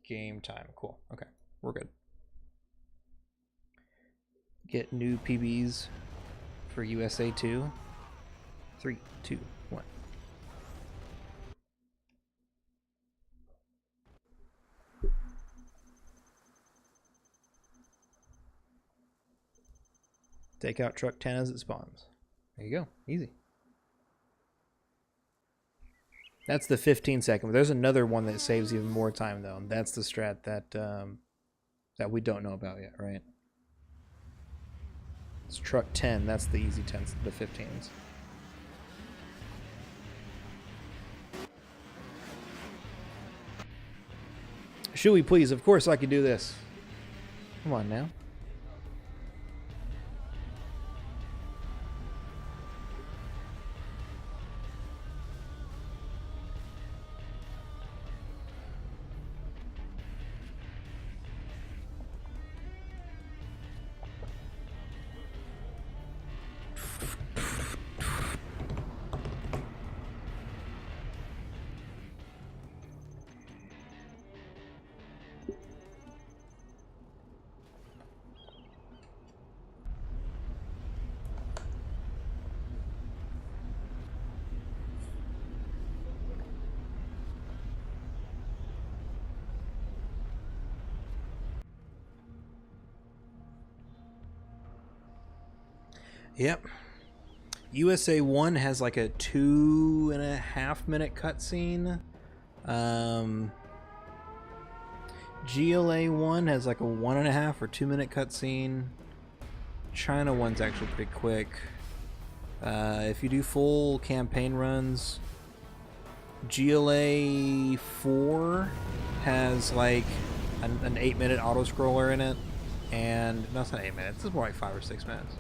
game time. Cool. Okay, we're good. Get new PBs for USA 2. 3, 2, 1. Take out truck 10 as it spawns. There you go. Easy. That's the 15-second. There's another one that saves even more time, though. And that's the strat that that we don't know about yet, right? It's truck 10. That's the easy 10s, the 15s. Should we please? Of course I could do this. Come on now. Yep. USA 1 has like a 2.5-minute cutscene. GLA 1 has like a 1.5 or 2-minute cutscene. China 1's actually pretty quick. If you do full campaign runs, GLA 4 has like an 8-minute auto-scroller in it. And no, it's not 8 minutes. It's more like 5 or 6 minutes.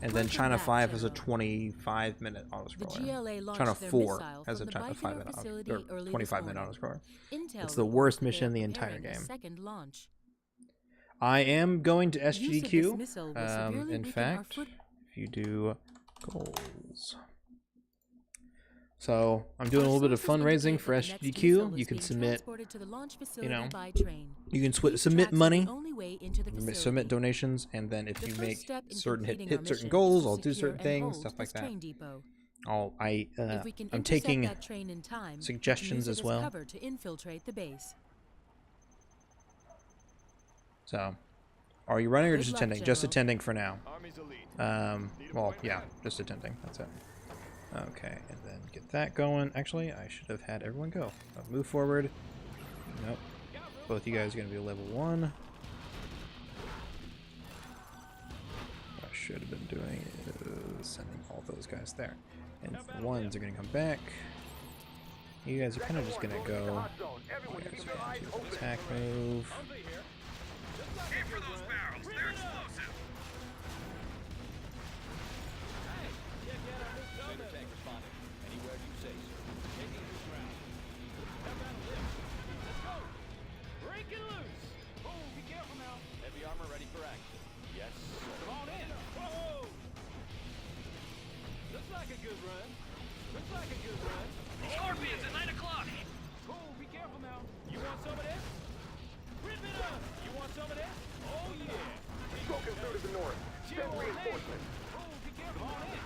And then China 5 has a 25-minute autoscroller. China 4 has a 5-minute or 25-minute autoscroller. It's the worst mission in the entire game. I am going to SGDQ. In fact, if you do goals. So I'm doing a little bit of fundraising for SGDQ. You can submit, you know, you can submit money, submit donations, and then if you make certain hit certain goals, I'll do certain things, stuff like that. I'm taking suggestions as well. So, are you running or just attending? Just attending for now. Well, yeah, just attending. That's it. Okay, and then get that going. Actually, I should have had everyone go. Move forward. Nope. Both you guys are going to be level 1. What I should have been doing is sending all those guys there. And the ones are going to come back. You guys are kind of just going to go. You guys are going to attack move. Aim for those barrels. They're explosive. Scorpions at 9 o'clock. Oh, be careful now. You want some of this? Rip it up. You want some of this? Oh yeah. Smoking through to the north. Send reinforcements. Oh, be careful. Come on in.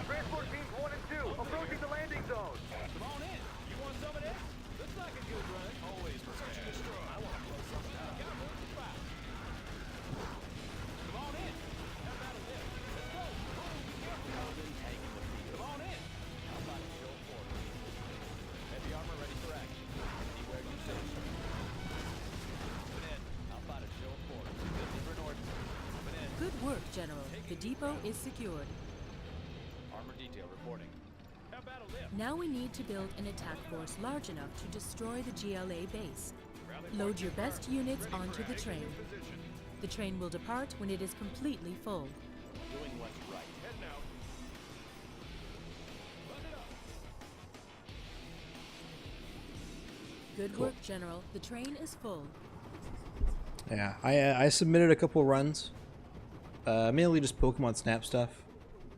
Transport teams 1 and 2 approaching the landing zone. Come on in. You want some of this? Looks like a good run. Always search and destroy. I want to blow something up. Got more to fight. Come on in. How about a lift? Let's go. Oh, be careful now. Come on in. How about a show forward? Heavy armor ready for action. Anywhere you say, sir. Open in. How about a show forward? Good north. Open in. Good work, General. The depot is secured. Armor detail reporting. How about a lift? Now we need to build an attack force large enough to destroy the GLA base. Load your best units onto the train. The train will depart when it is completely full. Doing what's right. Heading out. Run it up. Good work, General. The train is full. Yeah, I submitted a couple runs. Mainly just Pokemon Snap stuff.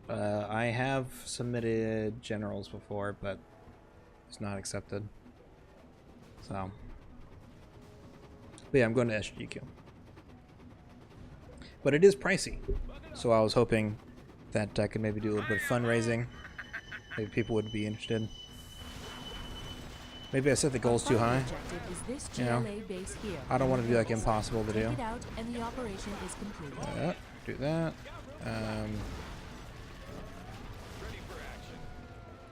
I have submitted generals before, but it's not accepted. So But yeah, I'm going to SGQ. But it is pricey, so I was hoping that I could maybe do a little bit of fundraising. Maybe people would be interested. Maybe I set the goals too high. Objective is this You know, GLA base here. I don't want it to be like impossible to Take do. it out and the operation is complete. Do that.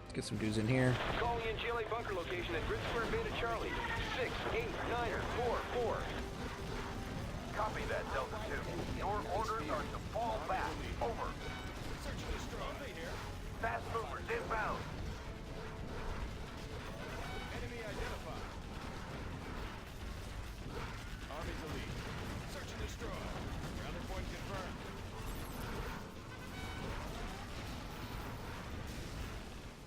Let's get some dudes in here. Calling in GLA bunker location at Grid Square Beta Charlie. 689er 44. Copy that, Delta 2. Your orders are to fall back. Over. Search and destroy. Here. Fast movers inbound. Enemy identified. Army's elite. Search and destroy. Rally point confirmed.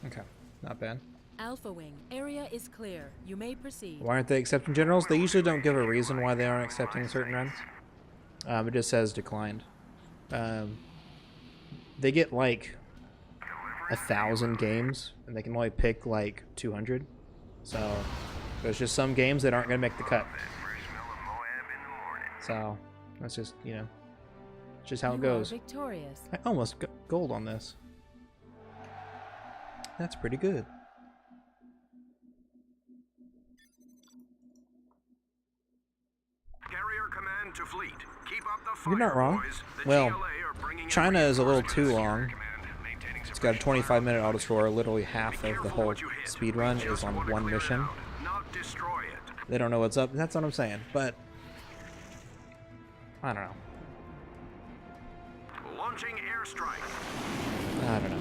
Okay, not bad. Alpha Wing, area is clear. You may proceed. Why aren't they accepting generals? They usually don't give a reason why they aren't accepting certain runs. It just says declined. They get like 1,000 games, and they can only pick like 200. So there's just some games that aren't going to make the cut. So that's just, you know, it's just how it goes. Victorious. I almost got gold on this. That's pretty good. Carrier command to fleet. Keep up the fire, You're not wrong. boys. The Well, GLA are bringing in China is a little too reinforcements. long. Command, maintaining It's got a 25-minute auto scroller. Literally half of the whole speed run is on one mission. Not destroy it. They don't know what's up. That's what I'm saying. But I don't know. Launching airstrike. I don't know.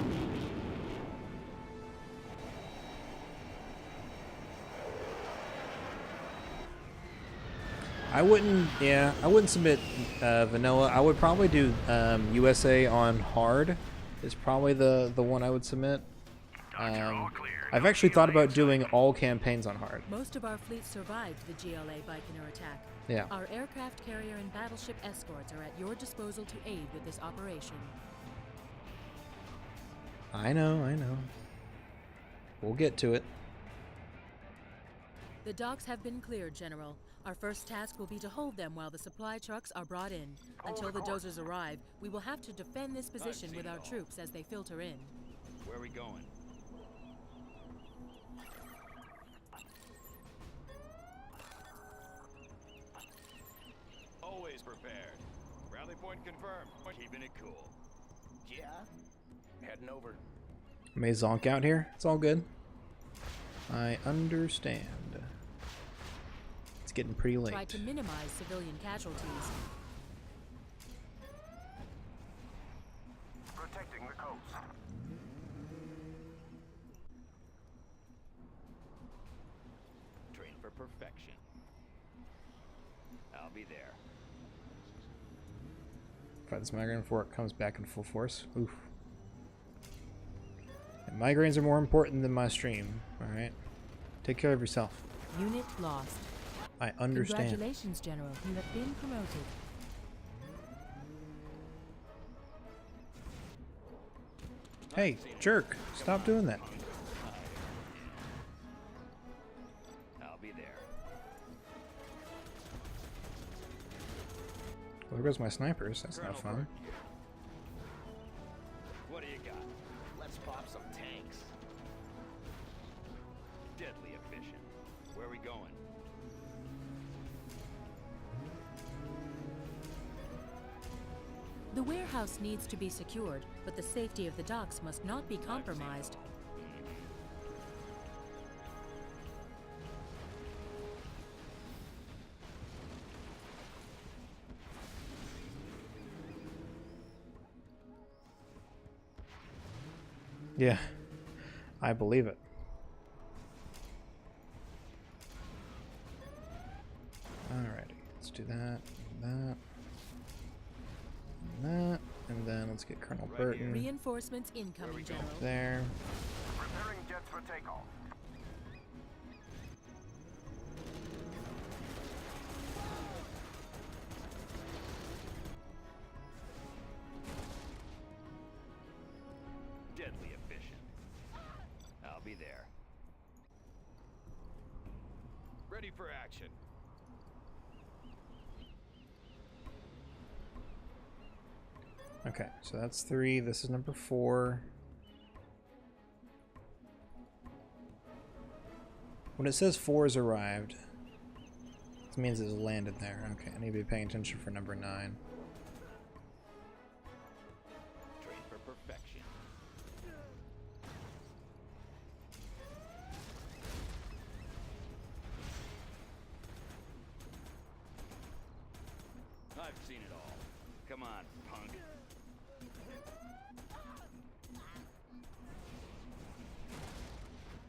I wouldn't submit vanilla. I would probably do USA on hard. Is probably the one I would submit. I've actually thought about doing all campaigns on hard. Most of our fleet survived the GLA Baikonur attack. Yeah. Our aircraft carrier and battleship escorts are at your disposal to aid with this operation. I know. We'll get to it. The docks have been cleared, General. Our first task will be to hold them while the supply trucks are brought in. Until the dozers arrive, we will have to defend this position with our troops as they filter in. Where are we going? Always prepared. Rally point confirmed. Keeping it cool. Yeah. Heading over. May zonk out here. It's all good. I understand. It's getting pretty late. Try to minimize civilian casualties. Protecting the coast. Train for perfection. I'll be there. Fight this migraine before it comes back in full force. Oof. And migraines are more important than my stream. Alright. Take care of yourself. Unit lost. I understand. Congratulations, General. You have been promoted. Hey, jerk. Stop doing that. I'll be there. Well, there goes my snipers. That's not fun. What do you got? Let's pop some tanks. Deadly efficient. Where are we going? The warehouse needs to be secured, but the safety of the docks must not be compromised. Yeah. I believe it. Alrighty. Let's do that. That. That, and then let's get Colonel Burton Reinforcements incoming, General. there. Preparing jets for takeoff. Deadly efficient. I'll be there. Ready for action. Okay, so that's 3. This is number 4. When it says 4 has arrived, it means it's landed there. Okay, I need to be paying attention for number 9. Train for perfection. I've seen it all. Come on, punk.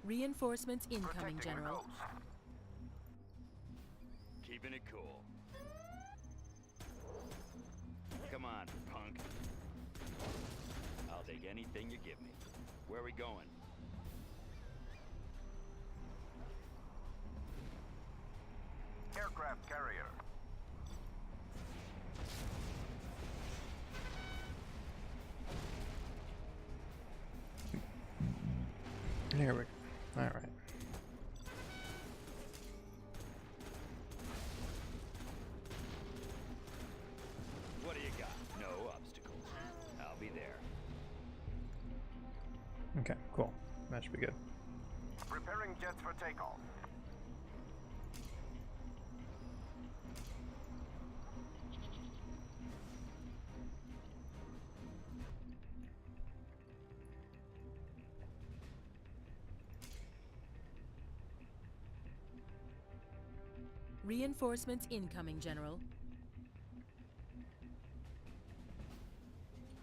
Reinforcements incoming, Protecting the General. coast. Keeping it cool. Come on, punk. I'll take anything you give me. Where are we going? Aircraft carrier. There we go. Alright. What do you got? No obstacles. I'll be there. Okay, cool. That should be good. Preparing jets for takeoff. Reinforcements incoming, General.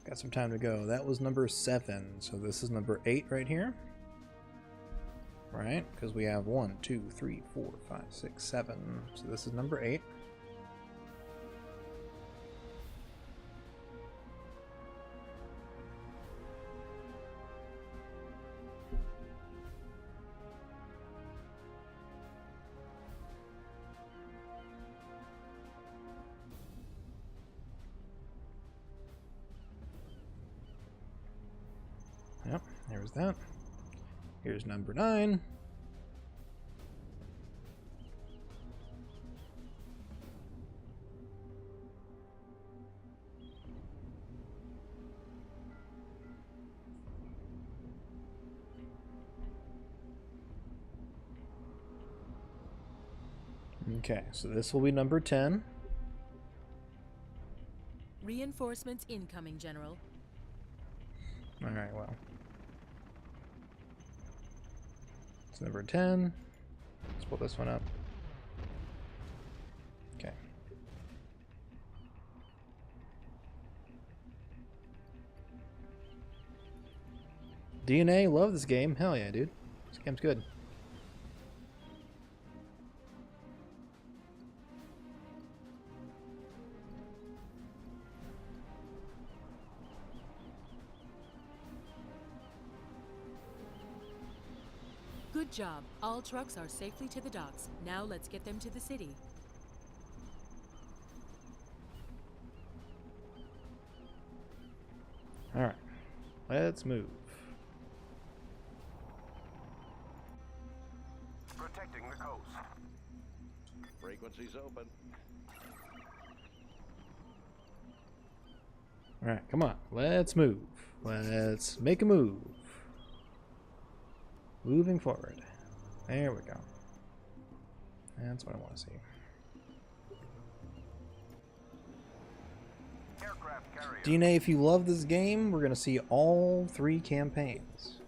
Got some time to go. That was number 7, so this is number 8 right here. Right? Because we have 1, 2, 3, 4, 5, 6, 7. So this is number 8. Yep, there's that. Here's number 9. Okay, so this will be number 10. Reinforcements incoming, General. Alright, well. It's number 10. Let's pull this one up. Okay. DNA, love this game. Hell yeah, dude. This game's good. Good job. All trucks are safely to the docks. Now let's get them to the city. Alright. Let's move. Protecting the coast. Frequency's open. Alright, come on. Let's move. Let's make a move. Moving forward. There we go. That's what I want to see. Aircraft carrier. DNA, if you love this game, we're going to see all 3 campaigns.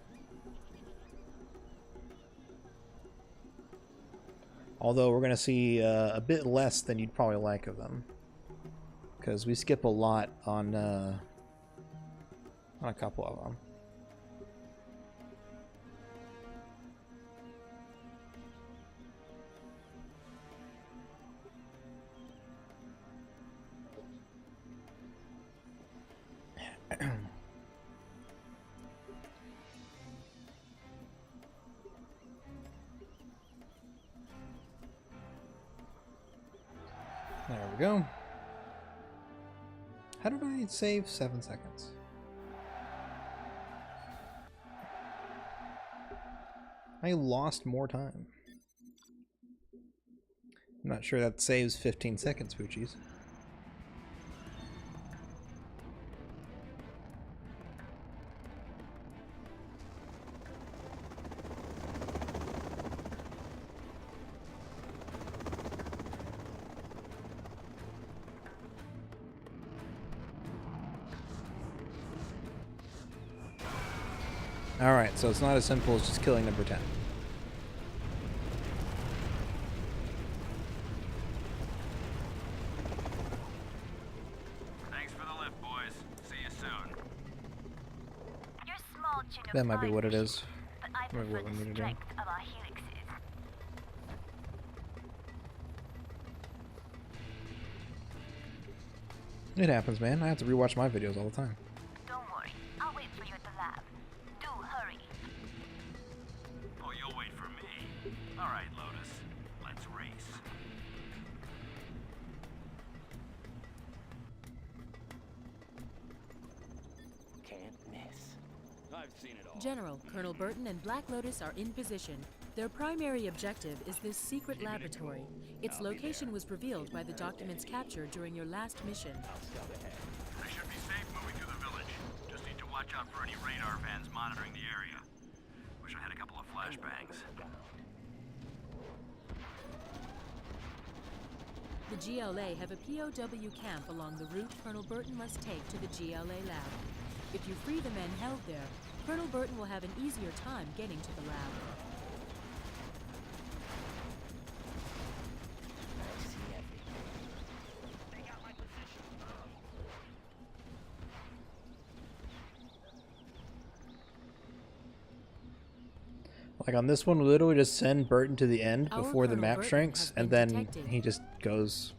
Although we're going to see a bit less than you'd probably like of them. Because we skip a lot on a couple of them. There we go. How did I save 7 seconds? I lost more time. I'm not sure that saves 15 seconds, Poochies. Alright, so it's not as simple as just killing number 10. Thanks for the lift, boys. See you soon. Your small Chinook That might be flying what it machine, is. but I Maybe prefer what we the need to do. strength of our helixes. It happens, man. I have to rewatch my videos all the time. Don't worry, I'll wait for you at the lab. Do hurry. Oh, you'll wait for me. All right, Lotus. Let's race. Can't miss. I've seen it all. General, Colonel Burton and Black Lotus are in position. Their primary objective is this secret laboratory. Its location was revealed by the documents captured during your last mission. I should be safe moving through the village. Just need to watch out for any radar vans monitoring the area. Wish I had a couple of flashbangs. The GLA have a POW camp along the route Colonel Burton must take to the GLA lab. If you free the men held there, Colonel Burton will have an easier time getting to the lab. I see everything. They got my position. Like on this one, we literally just send Burton to the end Our before the Colonel map Burton shrinks, has and been then detected. he just goes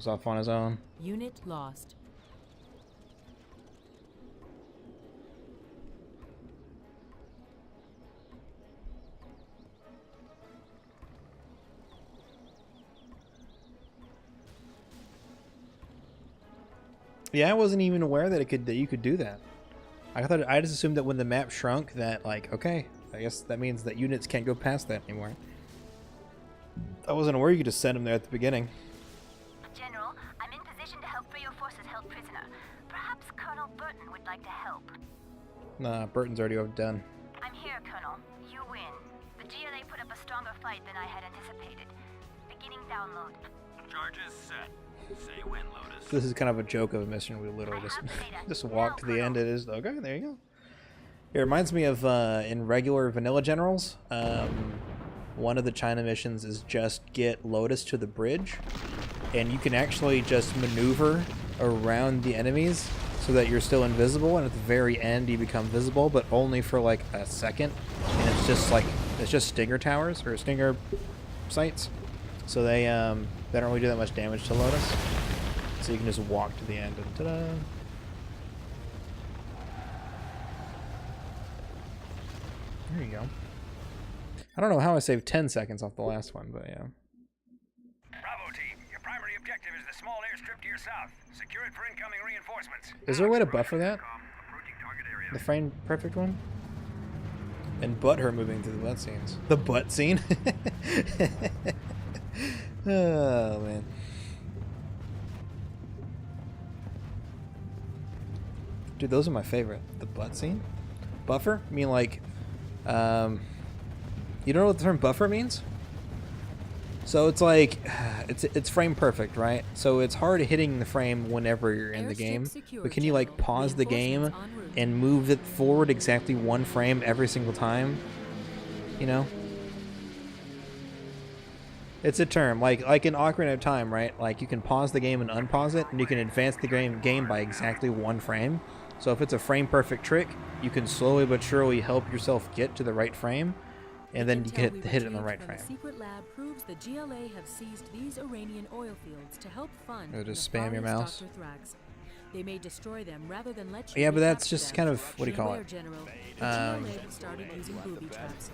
off on his own. Unit lost. Yeah, I wasn't even aware that you could do that. I just assumed that when the map shrunk, that like, okay, I guess that means that units can't go past that anymore. I wasn't aware you could just send them there at the beginning. General, I'm in position to help free your forces held prisoner. Perhaps Colonel Burton would like to help. Nah, Burton's already overdone. I'm here, Colonel. You win. The GLA put up a stronger fight than I had anticipated. Beginning download. Charges set. Say when, Lotus. This is kind of a joke of a mission. We literally just walk to the end. It is okay. There you go. It reminds me of in regular vanilla generals. One of the China missions is just get Lotus to the bridge, and you can actually just maneuver around the enemies so that you're still invisible, and at the very end you become visible, but only for like a second. And it's just stinger towers or stinger sites, so they don't really do that much damage to Lotus. So you can just walk to the end and ta-da! There you go. I don't know how I saved 10 seconds off the last one, but yeah. Bravo team, your primary objective is the small airstrip to your south. Secure it for incoming reinforcements. Is there a way to buffer that? Approaching target area. The frame perfect one? And butt her moving through the butt scenes. The butt scene? Oh, man. Dude, those are my favorite. The butt scene? Buffer? I mean, like, you don't know what the term buffer means? So it's like, it's frame perfect, right? So it's hard hitting the frame whenever you're in the Airstrip game. secure, But can you, like, General. pause the game Reinforcements en route. and move it forward exactly one frame every single time? You know? It's a term, like in Ocarina of Time, right? Like, you can pause the game and unpause it, and you can advance the game by exactly one frame. So if it's a frame-perfect trick, you can slowly but surely help yourself get to the right frame, and then you Intel can we hit it in the retrieved right from frame. The secret lab proves the GLA have seized these Iranian oil fields to help fund Or just the spam your nefarious mouse. Dr. Thrax. They may destroy them rather than let you Yeah, but that's recapture just them. kind of, what do you call Beware, it? General. The GLA have started using booby traps.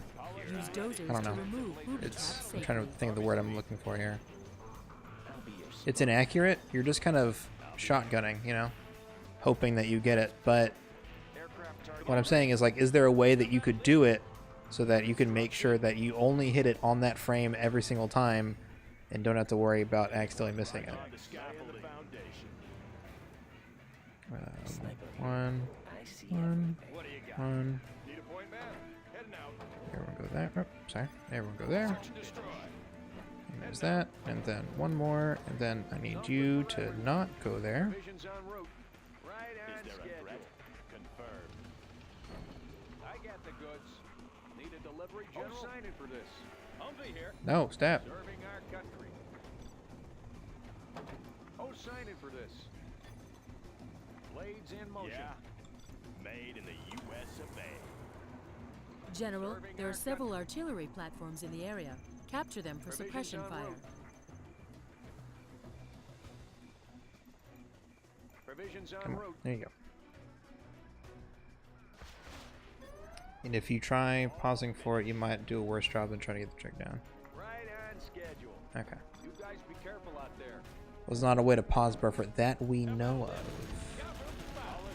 Use dozers I don't to know. remove booby It's, traps I'm trying to safely. think of the word I'm looking for here. I'll be your It's inaccurate. You're just kind of shotgunning, you know, hoping that you get it. But what I'm saying is, like, is there a way that you could do it so that you can make sure that you only hit it on that frame every single time and don't have to worry about accidentally missing it? One. I see One. What do you got? One. Need a point, man? Heading out. Everyone go there. Oh, sorry. Everyone go there. Search and destroy. And there's that. And then one more. And then I need you to not go there. Vision's en route. Right on schedule. Confirmed. I got the free, General. Who's signing for this? Humvee here. No, stab. Serving our country. Who's signing for this? Blades in motion. Yeah. Made in the U.S. of A. General, there are several artillery platforms in the area. Capture them for suppression fire. Provisions Come en on. route. There you go. And if you try pausing for it, you might do a worse job than trying to get the trick down. Right on schedule. Okay. You guys be careful out there. Was not a way to pause buffer that we know of.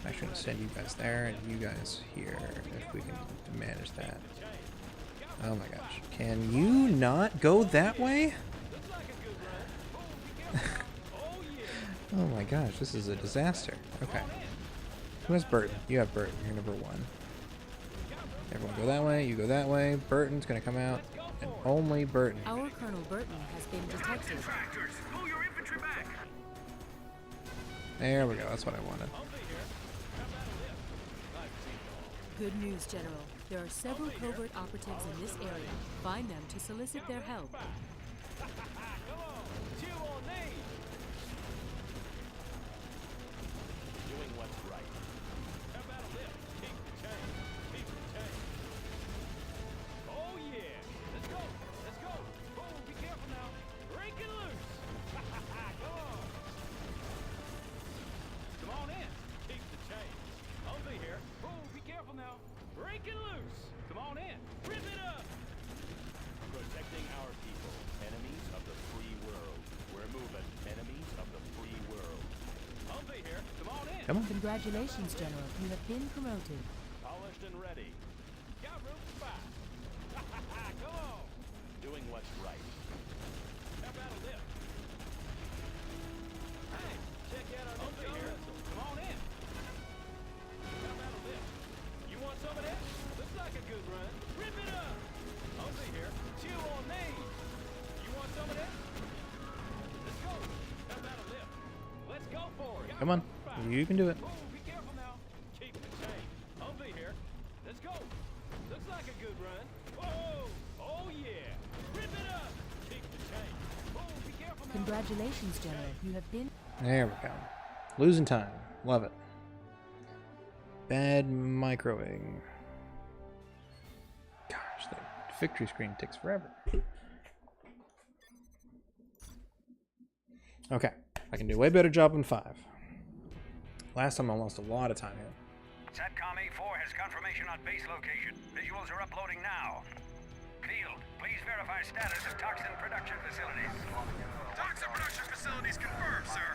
I'm actually going to send you guys there and you guys here if we can manage that. Oh my gosh. Can you not go that way? Oh my gosh, this is a disaster. Okay. Who has Burton? You have Burton. You're number 1. Everyone go that way, you go that way. Burton's going to come out, and only Burton. Our Colonel Burton has been detected. There we go, that's what I wanted. Good news, General. There are several covert operatives in this area. Find them to solicit their help. Doing what's right. How about a lift? Keep the change. Keep the change. Oh yeah. Let's go. Let's go. Oh, be careful now. Break it loose. Come on. Come on in. Keep the change. Over here. Oh, be careful now. Break it loose. Come on in. Rip it up. Protecting our people. Enemies of the free world. We're moving. Enemies of the free world. Over here. Come on in. Come on. Congratulations, General. You have been promoted. Polished and ready. Got room for 5. Come on. Doing what's right. How about a lift? Hey, check out our over here. Come on in. How about a lift? You want some of that? Looks like a good run. Rip it up. Over here. Chew on me. You want some of that? Let's go. How about a lift? Let's go for it. Come on. You can do it. Oh, be careful now. Keep the change. Over here. Let's go. Looks like a good run. Whoa! Oh yeah! Rip it up! Keep the change. Oh, be careful now. Congratulations, General. You have been... There we go. Losing time. Love it. Bad microwing. Gosh, the victory screen takes forever. Okay. I can do a way better job in 5. Last time I lost a lot of time here. SATCOM A4 has confirmation on base location. Visuals are uploading now. Field, please verify status of toxin production facilities. Toxin production facilities confirmed, sir.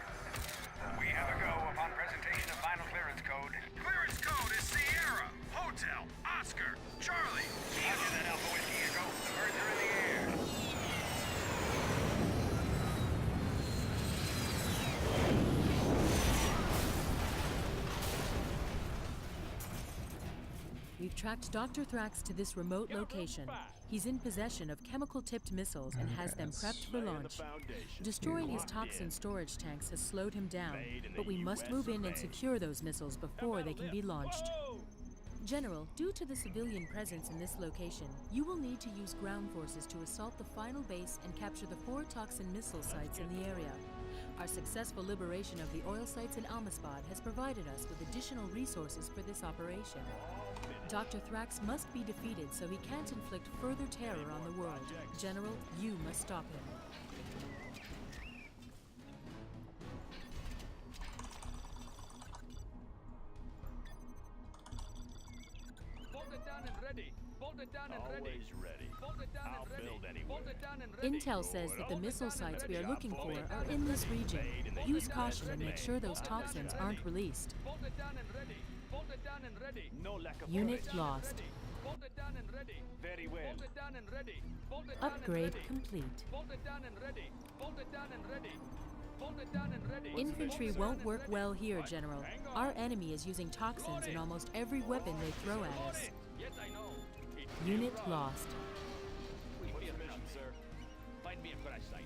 We have a go upon presentation of final clearance code. Clearance code is Sierra, Hotel, Oscar, Charlie. Roger that, Alpha Whiskey Echo. The birds are in the air. We've tracked Dr. Thrax to this remote location. He's in possession of chemical-tipped missiles and has them prepped for launch. Destroying his toxin storage tanks has slowed him down, but we must move in and secure those missiles before they can be launched. General, due to the civilian presence in this location, you will need to use ground forces to assault the final base and capture the 4 toxin missile sites in the area. Our successful liberation of the oil sites in Almaspad has provided us with additional resources for this operation. Dr. Thrax must be defeated so he can't inflict further terror on the world. General, you must stop him. Bolted down and ready. Bolted down and ready. Always ready. Bolted down and ready. I'll build anywhere. Bolted down and ready. Intel says that the missile sites we are looking for are in this region. Use caution and make sure those toxins aren't released. Bolted down and ready. Bolted down and ready. No lack of Unit lost. Bolted down and ready. Very well. Bolted down and ready. Bolted down and Upgrade ready. complete. Bolted down and ready. Bolted down and ready. Bolted down and ready. Infantry won't work well here, General. Our enemy is using toxins in almost every weapon they throw at us. Yes, I know. Unit lost. What's your mission, sir? Find me a crash site.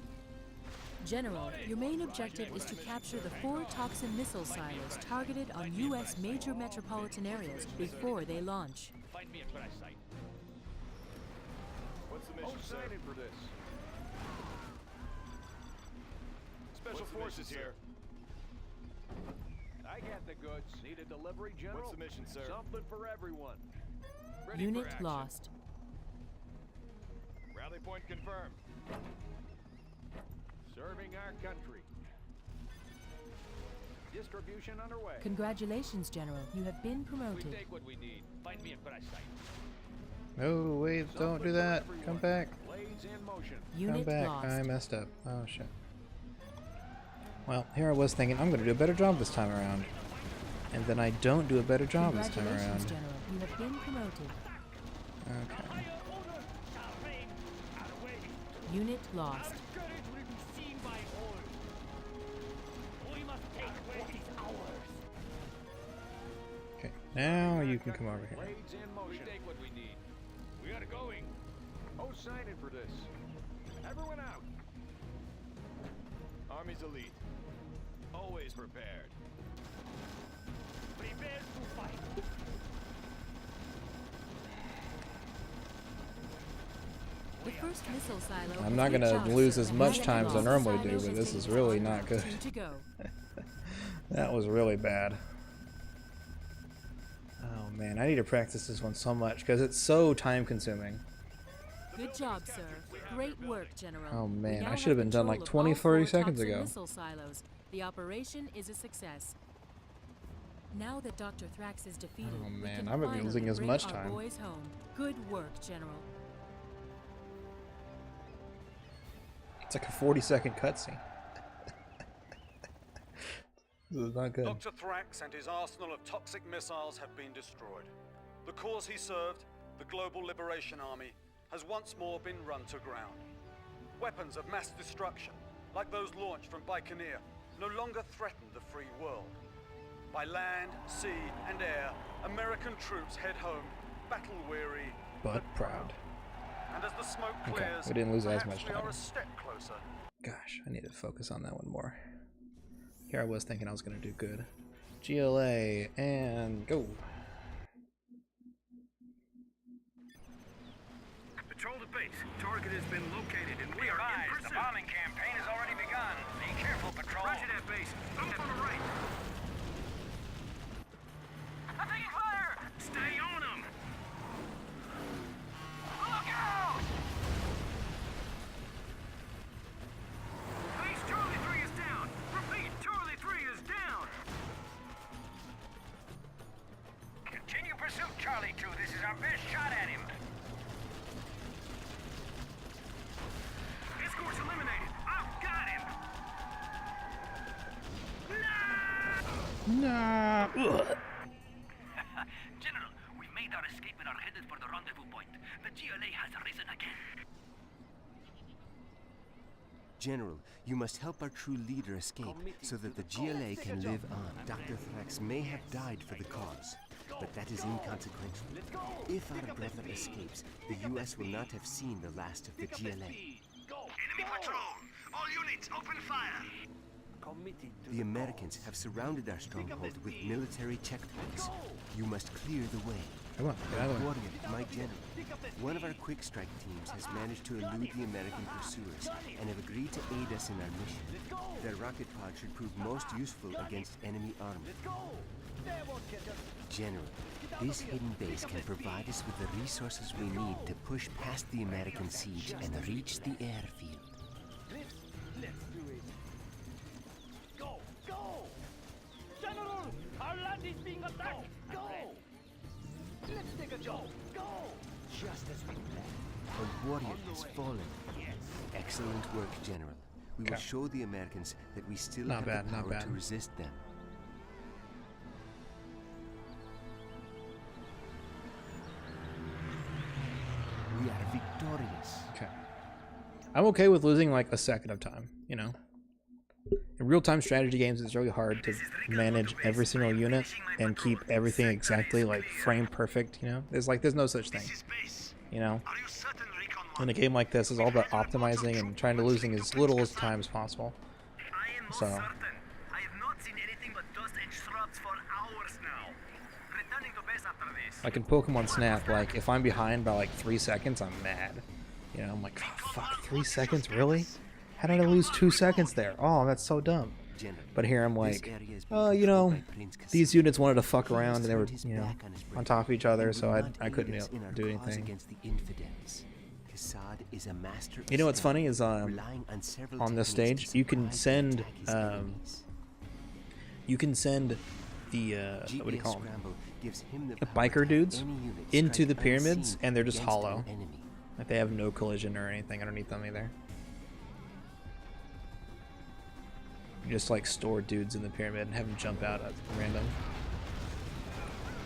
General, your main objective is to capture the 4 toxin missile silos targeted on U.S. major metropolitan areas before they launch. Find me a crash site. What's the mission, sir? For this. Special forces here. I got the goods. Need a delivery, General? What's the mission, sir? Something for everyone. Ready Unit for action. lost. Rally point confirmed. Serving our country. Distribution underway. Congratulations, General. You have been We promoted. take what we need. Find me a crash site. No, wait, don't do that. Come back. Blades in motion. Come Unit back. lost. I messed up. Oh, shit. Well, here I was thinking I'm going to do a better job this time around. And then I don't do a better job this time Congratulations, around. General. You have been promoted. Okay. Unit lost. Okay, now you can come over here. Blades in motion. We take what we need. We are going. Oh, sign in for this. Everyone out. Army's elite. Always prepared. Prepare to fight. The first missile silo. I'm not going to lose as much time as I normally do, but this is really not good. 2 to go. That was really bad. Oh man, I need to practice this one so much because it's so time consuming. Good job, sir. Great work, General. Oh, man, We now I should have been done like control of 20, all 30 4 seconds toxin ago. Missile silos. The operation is a success. Now that Dr. Thrax is defeated, Oh, we man, can I haven't been finally losing as bring much our time. boys home. Good work, General. It's like a 40-second cutscene. This is not good. Dr. Thrax and his arsenal of toxic missiles have been destroyed. The cause he served, the Global Liberation Army, has once more been run to ground. Weapons of mass destruction, like those launched from Baikonur, no longer threaten the free world. By land, sea, and air, American troops head home, battle-weary But proud. And as the smoke Okay, clears, we didn't lose as perhaps much we are time. a step closer. Gosh, I need to focus on that one more. Here I was thinking I was going to do good. GLA, and go. Patrol the base. Target has been located and we are in Advise, the pursuit. bombing campaign has already begun. Be careful, Patrol. Roger that base. Move on the right. I'm taking fire! Stay on them. Look out! Base Charlie 3 is down. Repeat, Charlie 3 is down. Continue pursuit, Charlie 2. This is our best shot at him. Escort's eliminated. I've got him. Nah. General, we made our escape and are headed for the rendezvous point. The GLA has risen again. General, you must help our true leader escape so that the GLA can live on. Dr. Thrax may have died for the cause, but that is inconsequential. If our brother escapes, the U.S. will not have seen the last of the GLA. Enemy patrol. All units, open fire. The Americans have surrounded our stronghold with military checkpoints. You must clear the way. Come on, get out of there. Warrior, my general, one of our quick strike teams has managed to elude the American pursuers and have agreed to aid us in our mission. Their rocket pod should prove most useful against enemy armor. General, this hidden base can provide us with the resources we need to push past the American siege and reach the airfield. Let's do it. Go! Go! General! Our land is being attacked! Go! Let's take a jump! Go! Just as we planned. A warrior has fallen. Excellent work, General. We will Okay. show the Americans that we still Not have bad, the not power bad. to resist them. We are victorious. Okay. I'm okay with losing like a second of time, you know? In real-time strategy games, it's really hard to manage every single unit and keep everything exactly like frame perfect, you know? There's no such thing, you know? Are you certain, Recon 1? In a game like this, it's all about optimizing and trying to losing as little as time as possible. I am most So. certain. I have not seen anything but dust and shrubs for hours now. Returning to base after this. Like in Pokemon Snap, like if I'm behind by like 3 seconds, I'm mad. You know, I'm like, oh, fuck, 3 seconds, really? How did I lose 2 seconds there? Oh, that's so dumb. General, But here I'm this like, area has been oh, you controlled know, by Prince these Cassandra. units wanted to fuck He has around, and they were, turned his you know, back on his on brother top of each other, and so will I not couldn't aid us in our do cause anything. against the infidels. Cassad is a master of You know what's stealth, funny is relying on several on this techniques stage, to you can surprise send and attack his enemies. you can send the what do you GPS call them? Scramble gives him the The power to biker have dudes any unit into strike the pyramids, unseen and they're just against an hollow. enemy. Like they have no collision or anything underneath them either. You just like store dudes in the pyramid and have them jump out at random.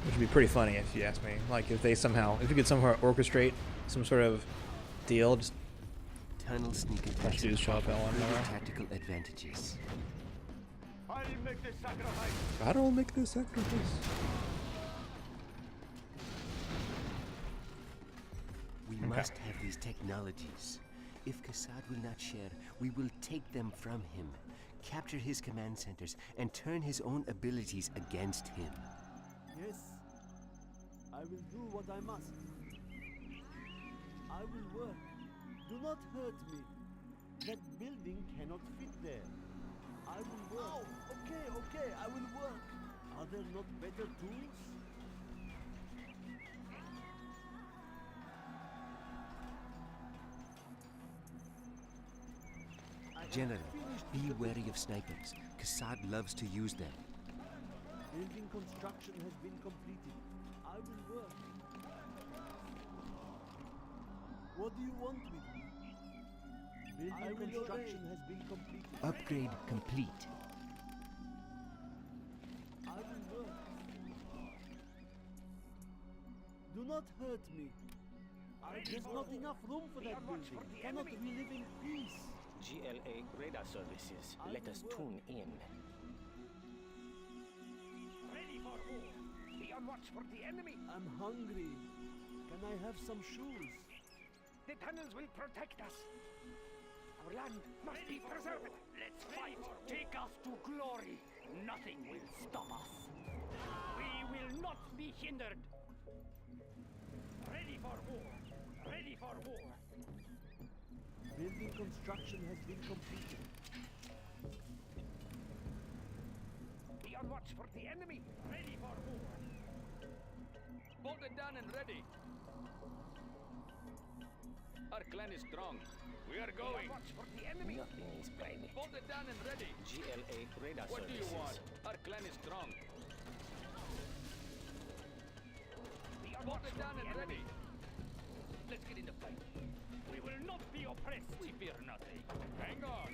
Which would be pretty funny if you ask me. Like if you could somehow orchestrate some sort of deal, just Tunnel sneak bunch of attacks dudes show up out of further nowhere. tactical advantages. I'll make the sacrifice. I don't make this sacrifice. We must have these technologies. If Cassad will not share, we will take them from him, capture his command centers, and turn his own abilities against him. Yes, I will do what I must. I will work. Do not hurt me. That building cannot fit there. I will work. Oh, okay, I will work. Are there not better tools? General, be wary of snipers. Cassad loves to use them. Building construction has been completed. I will work. What do you want with me? Building construction has been completed. Upgrade complete. I will work. Do not hurt me. There's not enough room for that building. Cannot we live in peace? GLA radar services. Let us tune in. Ready for war. Be on watch for the enemy. I'm hungry. Can I have some shoes? The tunnels will protect us. Our land must be preserved. Let's fight. Take us to glory. Nothing will stop us. We will not be hindered. Ready for war. Ready for war. Building construction has been completed. Be on watch for the enemy. Ready for war. Bolted down and ready. Our clan is strong. We are going. Be on watch for the enemy. Nothing is private. Bolted down and ready. GLA radar services. What do you want? Our clan is strong. Be on watch Bolted for down the and enemy. ready. Let's get in the fight. We will not be oppressed. We fear nothing. Hang on.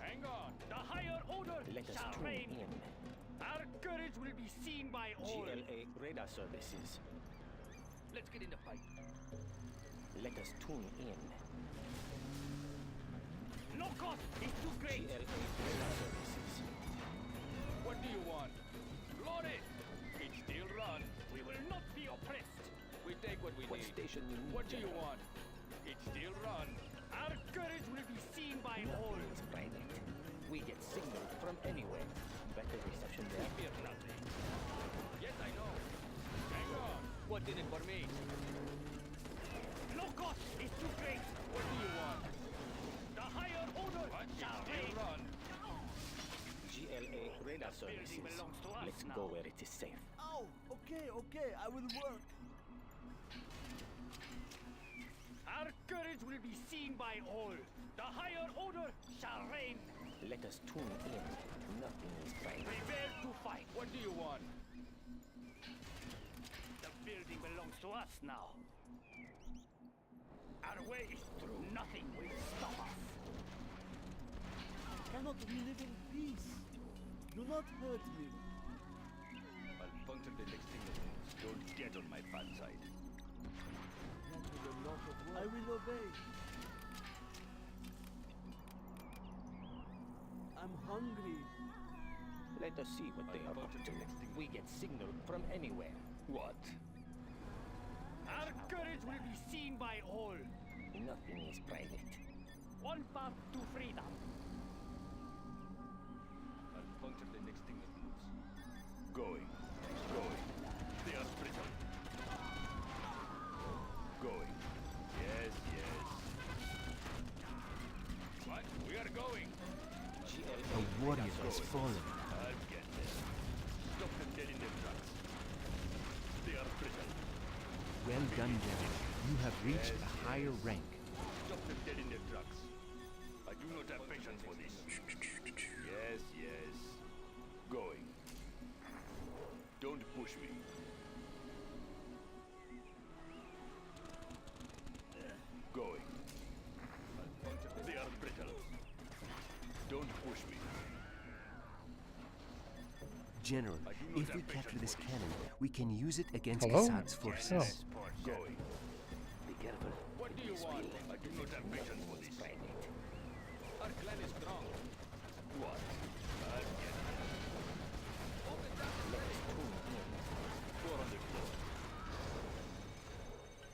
Hang on. The higher order Let us shall tune reign. in. Our courage will be seen by all. GLA radar services. Let's get in the fight. Let us tune in. No cost is too great. GLA radar services. What do you want? Glory! It still run. We will not be oppressed. We take what we need. station you need, What do you General? want? It still run. Our courage will be seen by all. Nothing is private. We get signal from anywhere. Better reception there. We fear nothing. Yes, I know. Hang on. What's in it for me? No cost is too great. What do you want? The higher order What? It shall still reign. run. GLA radar building services. belongs to us Let's now. go where it is safe. Oh, okay, I will work. Our courage will be seen by all. The higher order shall reign. Let us tune in. Nothing is private. Prepare to fight. What do you want? The building belongs to us now. Our way is through. Nothing will stop us. Cannot we live in peace? Do not hurt me. I'll puncture the next thing that moves. Don't get on my bad side. That is a lot of work. I will obey. I'm hungry. Let us see what they are up to. We get signal from anywhere. What? Our courage will be seen by all. Nothing is private. One path to freedom. I'll puncture the next thing that moves. Going. Going. They are brittle. Going. Yes, yes. warrior has fallen. I'll get them. Stop them dead in their tracks. They are brittle. Well done, General. You have reached a higher rank. Stop them dead in their tracks. I do not have patience for this. Yes, yes. Going. Don't push me. Going. They are brittle. Don't push me. General, if we capture this cannon, we can use it against Hello? Assad's forces. Oh. Going. Be careful. What do you want? I do not have patience for this. Our clan is strong. What? I'll get it. Four on the floor.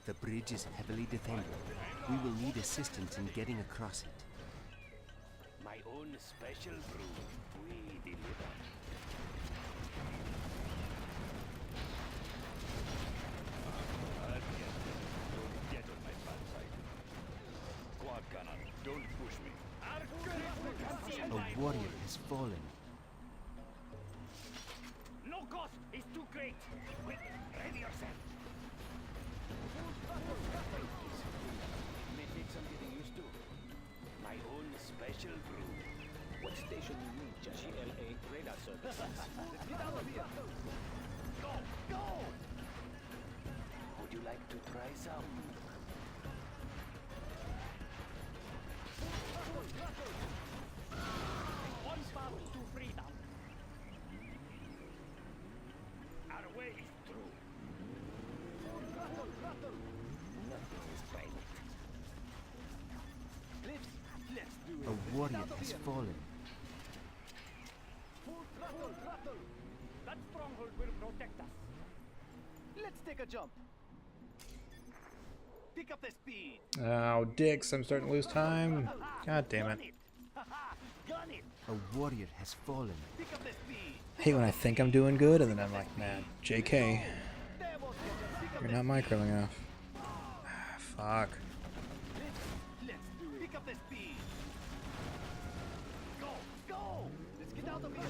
The bridge is heavily defended. We will need assistance in getting across it. My own special brew. We deliver. I'll get them. Don't get on my bad side. Quad cannon, don't push me. A warrior has fallen. No cost is too great. Quick, ready yourself. May take some getting used to. My own special brew. What station you need? Just GLA radar services. Get out of here! Go! Go! Would you like to try some? One path to freedom. Our way is through. Nothing is private. Cliffs, let's do it. A warrior has fallen. That stronghold will protect us. Let's take a jump. Pick up the speed. Oh, dicks, I'm starting to lose time. God damn it. Gun it. A warrior has fallen. Pick up the speed. I hate when I think I'm doing good and then I'm like, man, JK, you're not microing enough. Fuck. Let's do it. Pick up the speed. Go, go. Let's get out of here.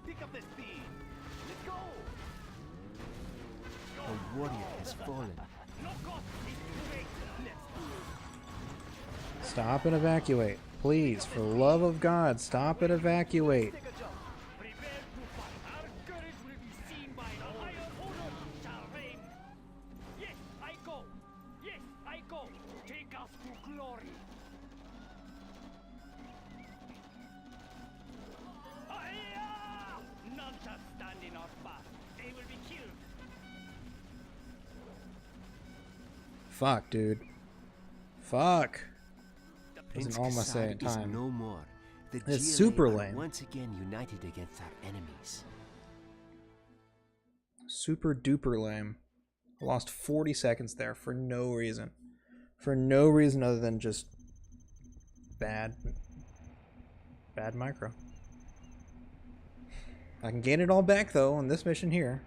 Pick up the speed. Let's go. A warrior has fallen. No cost is too great. Let's do it. Stop and evacuate. Please, for the love of God, stop and evacuate. Take a jump. Prepare to fight. Our courage will be seen by all. Higher order shall reign. Yes, I go. Yes, I go. Take us to glory. Hi-ya! None shall stand in our path. They will be killed. Fuck, dude. Fuck. Prince Wasn't all my Assad saying is time. no more. The It's GLA super are lame. once again united against our enemies. Super duper lame. I lost 40 seconds there for no reason. For no reason other than just bad micro. I can gain it all back though on this mission here.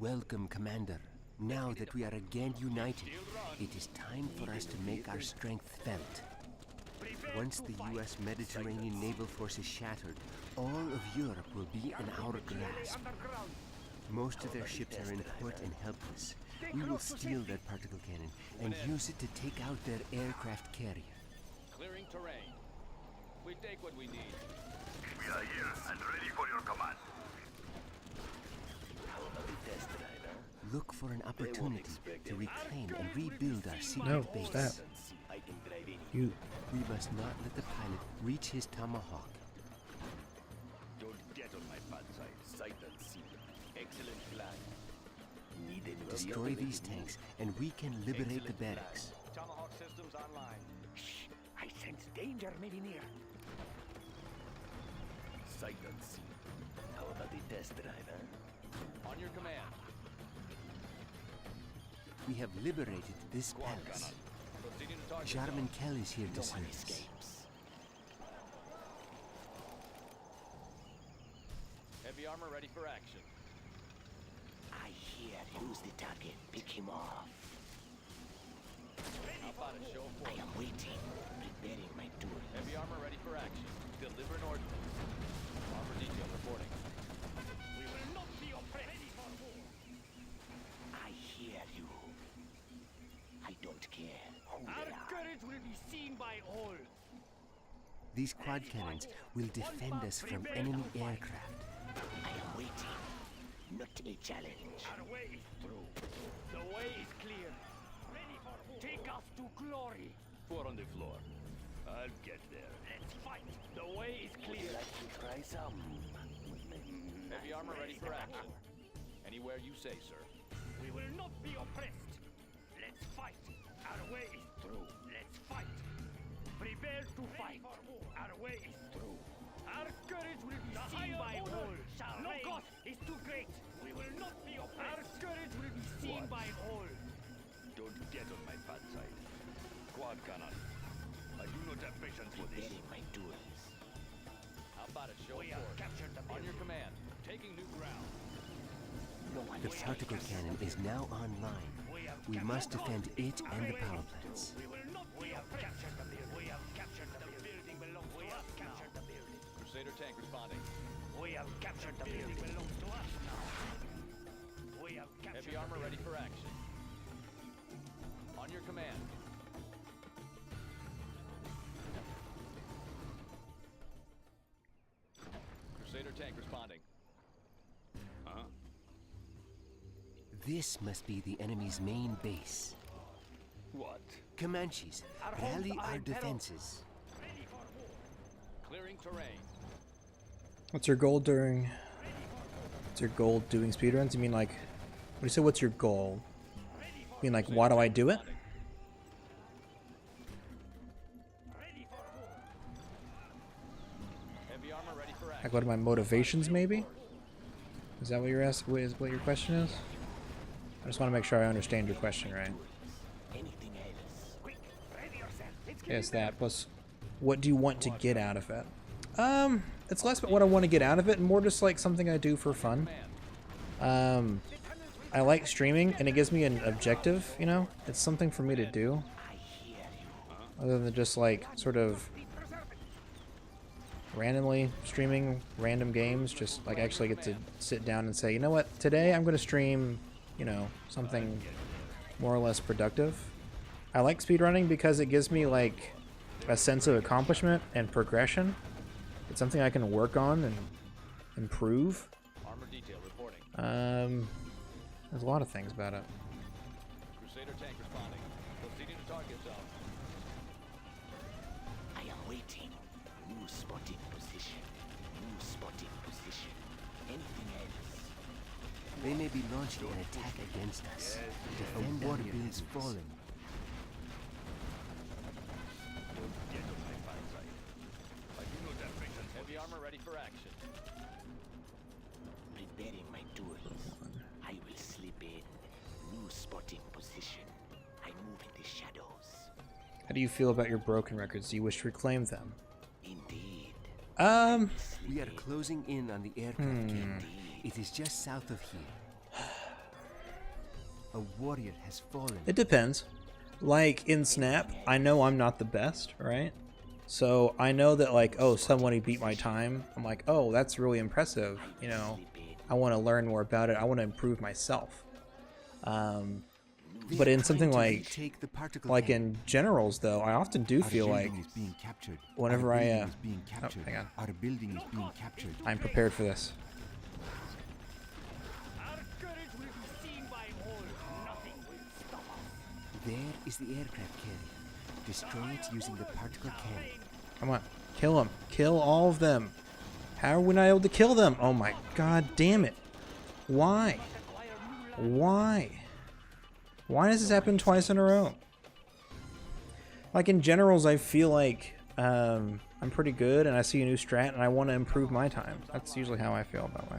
Welcome, Commander. Now that we are again united, it is time for us to make our strength felt. Once the U.S. Mediterranean naval force is shattered, all of Europe will be in our grasp. Most of their ships are in port and helpless. We will steal that particle cannon and use it to take out their aircraft carrier. Clearing terrain. We take what we need. We are for an opportunity to reclaim and rebuild our secret No, base. stop. You. We must not let the pilot reach his tomahawk. Don't get on my bad side. Sight unseen. Excellent plan. Destroy these tanks, and we can liberate the barracks. Tomahawk systems online. Shh! I sense danger may be near. Sight unseen. How about the test drive, huh? On your command. We have liberated this palace. Proceeding to target Jarman Kell is here to no serve one us. escapes. Heavy armor ready for action. I hear. Who's the target? Pick him off. How about a show of I force? am waiting, preparing my tool. Heavy armor ready for action. Deliver an ordnance. Armor detail reporting. We will not be oppressed. Ready for war. I hear you. I don't care who Our they are. courage will be seen by all. These quad cannons will defend us from enemy aircraft. I am waiting, not a challenge. Our way is through. The way is clear. Ready for war. Take us to glory. Four on the floor. I'll get there. Let's fight. The way is Would you clear. like to try some? Heavy armor ready for action. Anywhere you say, sir. We will not be oppressed. Let's fight. Our way is through. Let's fight. Prepare to fight. Our way is through. Our courage will be seen by all. No cost is too great. We will not be oppressed. Our courage will be seen by all. Don't get on my bad side. Quad cannon. I do not have patience for this. Preparing my tools. How about a show of force? On your command. Taking new ground. No one The particle cannon is now online. We must defend it and the power plants. We will not be captured the building. We have captured the building. Belongs to us. Captured the building. Crusader tank responding. We have captured the building. Belongs to us now. We have captured. Heavy armor ready for action. On your command. Crusader tank responding. Huh? This must be the enemy's main base. What? Comanches, rally our defenses. Ready for war. Clearing terrain. What's your goal during? What's your goal doing speedruns? You mean like? What do you say? What's your goal? You mean like? Why do I do it? Ready for war. Heavy armor ready for action. Like, what are my motivations? Maybe. Is that what you're asking? What your question is? I just want to make sure I understand your question right. Anything else? Quick, ready yourself. Let's get Yes, that plus, what do you want to get out of it? It's less about what I want to get out of it and more just like something I do for fun. I like streaming and it gives me an objective, you know? It's something for me to do. Other than just like sort of randomly streaming random games, just like actually get to sit down and say, you know what, today I'm going to stream, you know, something more or less productive. I like speedrunning because it gives me like a sense of accomplishment and progression. It's something I can work on and improve. armor detail reporting. There's a lot of things about it. Crusader tank responding. Proceeding to target zone. I am waiting. New spotting position. New spotting position. Anything else? They may be launching an attack against us. Defend our builds fallen. Get on my bad side. I do not have patience. Heavy armor ready for action. Preparing my tools. I will slip in. New spotting position. I move in the shadows. How do you feel about your broken records? Do you wish to reclaim them? Indeed. We are closing in on the aircraft camp. It is just south of here. A warrior has fallen. It depends. Like in Snap, I know I'm not the best, right? So I know that like, oh, somebody beat my time. I'm like, oh, that's really impressive. You know, I want to learn more about it. I want to improve myself. But in something like in generals, though, I often do feel like whenever I hang on, Our building is being captured. I'm prepared for this. Our courage will be seen by all. There is the aircraft carrier. Destroy it using the particle cannon. Come on. Kill them. Kill all of them. How are we not able to kill them? Oh my god damn it. Why? Why? Why does this happen twice in a row? Like in generals, I feel like I'm pretty good and I see a new strat and I want to improve my times. That's usually how I feel about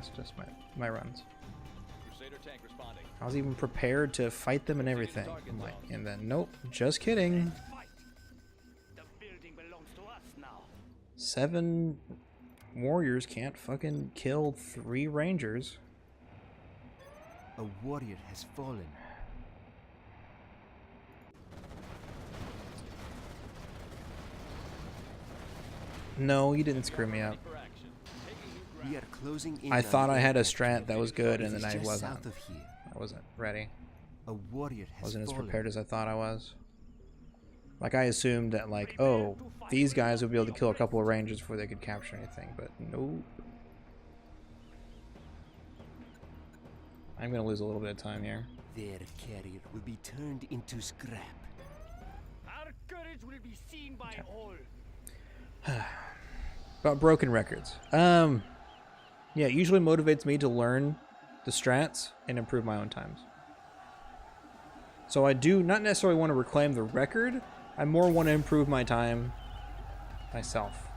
my runs. I was even prepared to fight them and everything. I'm like, and then nope, just kidding. 7 warriors can't fucking kill 3 rangers. A warrior has fallen. No, you didn't screw me up. We are closing in. I thought I had a strat that was good, and It is then I just wasn't. south of here. I wasn't ready. A warrior has Wasn't as fallen. prepared as I thought I was. Like, I assumed that, like, oh, these guys would be able to kill a couple of rangers before they could capture anything, but nope. I'm gonna lose a little bit of time here. Their carrier will be turned into scrap. Our courage will be seen by all. About broken records. Yeah, it usually motivates me to learn the strats and improve my own times. So I do not necessarily want to reclaim the record. I more want to improve my time myself.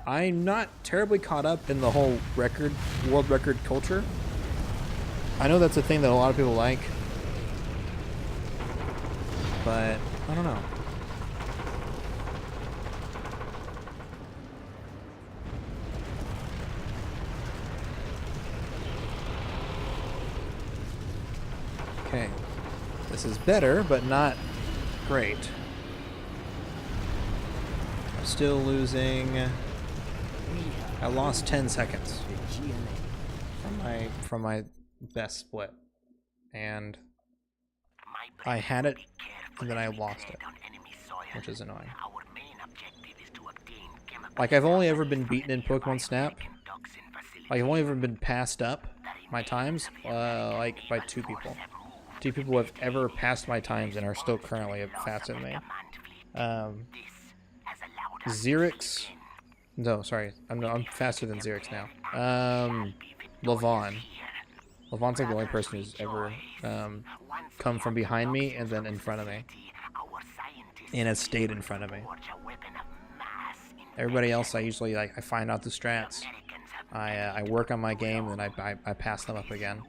I'm not terribly caught up in the whole world record culture. I know that's a thing that a lot of people like, but I don't know. Okay, this is better, but not great. I'm still losing. I lost 10 seconds from my best split, and I had it, and then I lost it, which is annoying. Like, I've only ever been beaten in Pokemon Snap. Like, I've only ever been passed up my times, like, by 2 people. 2 people have ever passed my times and are still currently faster than me. Xerix. No, sorry. I'm faster than Xerix now. Levon. Levon's like the only person who's ever come from behind me and then in front of me. And has stayed in front of me. Everybody else, I usually, like, I find out the strats. I work on my game, and I pass them up again.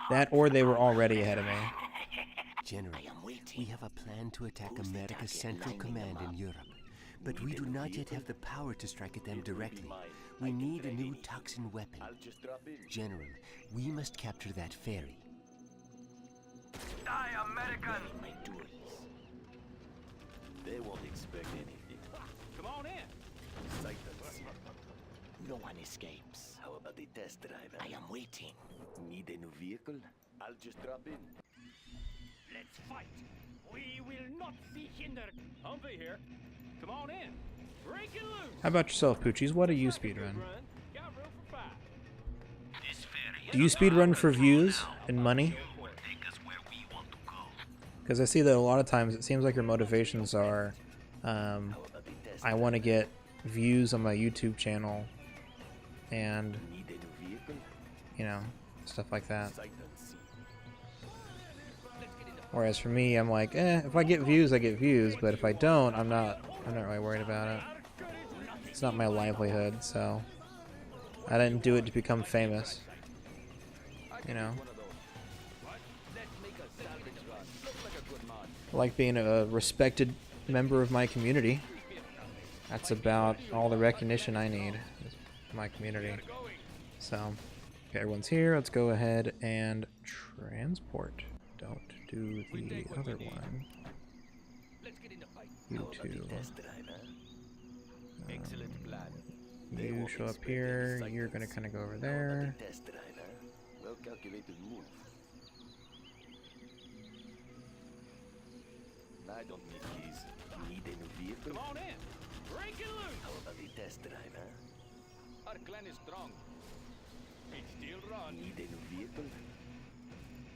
That, or they were already ahead of me. General, we have a plan to attack America's Central Command in Europe, but we do not yet have the power to strike at them directly. We need a new toxin weapon. General, we must capture that ferry. Die, American! They won't expect anything. Come on in. Sight unseen. No one escapes. How about the test drive? I am waiting. Need a new vehicle? I'll just drop in. Let's fight. We will not be hindered. Humvee here. Come on in. Break it loose. How about yourself, Poochies? What do you speedrun? Got room for 5. Do you speedrun for views and money? Because I see that a lot of times it seems like your motivations are, I want to get views on my YouTube channel, and, you know, stuff like that. Whereas for me, I'm like, if I get views, I get views, but if I don't, I'm not really worried about it. It's not my livelihood, so I didn't do it to become famous, you know. I like being a respected member of my community. That's about all the recognition I need, is my community. So, okay, everyone's here. Let's go ahead and transport. Don't do the other one. You two. You show up here. You're gonna kind of go over there. Well calculated move. I don't need keys. Need a new vehicle? Come on in. Break it loose. How about the test drive, huh? Our clan is strong. We still run. Need a new vehicle?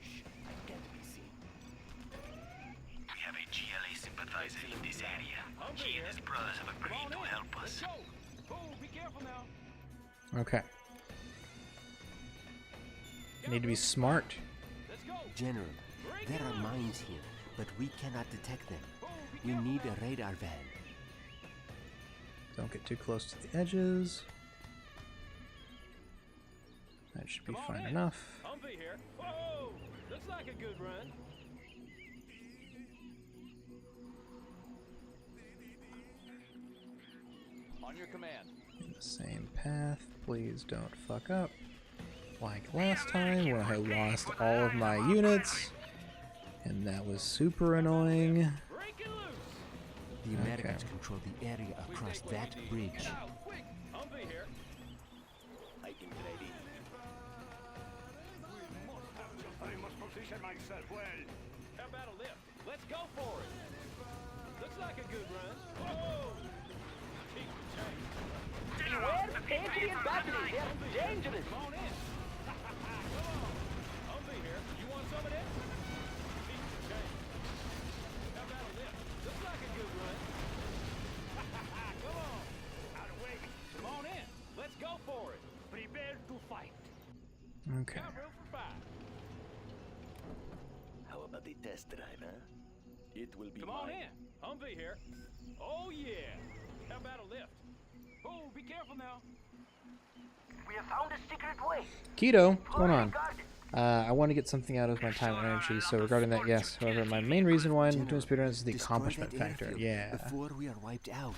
Shh. I can't be seen. We have a GLA sympathizer in this area. He and his brothers have agreed to help us. Oh, be careful now. Okay. Need to be smart. Let's go. General, there are mines here, but we cannot detect them. We need a radar van. Don't get too close to the edges. That should be fine enough. Humvee here. Whoa! Looks like a good run. On your command. In the same path. Please don't fuck up. Like last time where I lost all of my units. And that was super annoying. Break it loose. The Americans control the area across that bridge. Get out, quick. Humvee here. I can drive in. I must position myself well. How about a lift? Let's go for it. Looks like a good run. Whoa! Keep the change. Beware Patriot battery. They're dangerous. Come on in. Come on. Humvee here. You want some of this? Keep the change. How about a lift? Looks like a good run. Come on. Out of way. Come on in. Let's go for it. Prepare to fight. Okay. Got room for 5. How about the test drive, huh? It will be Come on mine. in. Humvee here. Oh, yeah. How about a lift? Oh, be careful now. We have found a secret way. Keto, what's going on? I want to get something out of my time and energy, so regarding that, yes. However, my main reason why I'm doing speedruns is the Destroy accomplishment that factor. airfield Yeah. Before we are wiped out.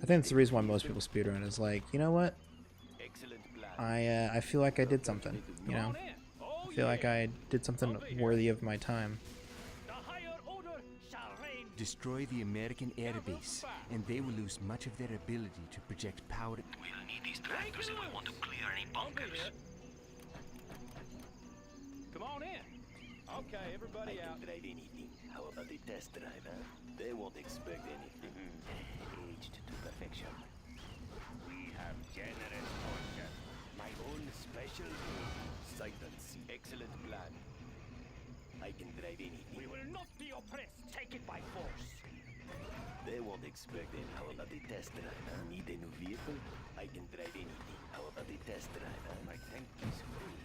I think it's the reason why most people speedrun is like, you know what? Excellent plan. I feel like I did something, you know? I feel like I did something worthy of my time. The higher order shall reign. Destroy the American air base, and they will lose much of their ability to project power. We'll need these tractors if we want to clear any bunkers. Come on in. Okay, I everybody can out. drive anything. How about the test drive, huh? They won't expect anything. Aged to perfection. We have generous fortune. My own special sight unseen. Excellent plan. I can drive anything. We will not be oppressed. Take it by force. They won't expect it. How about the test drive, huh? Need a new vehicle? I can drive anything. How about the test drive, huh? My tank is full.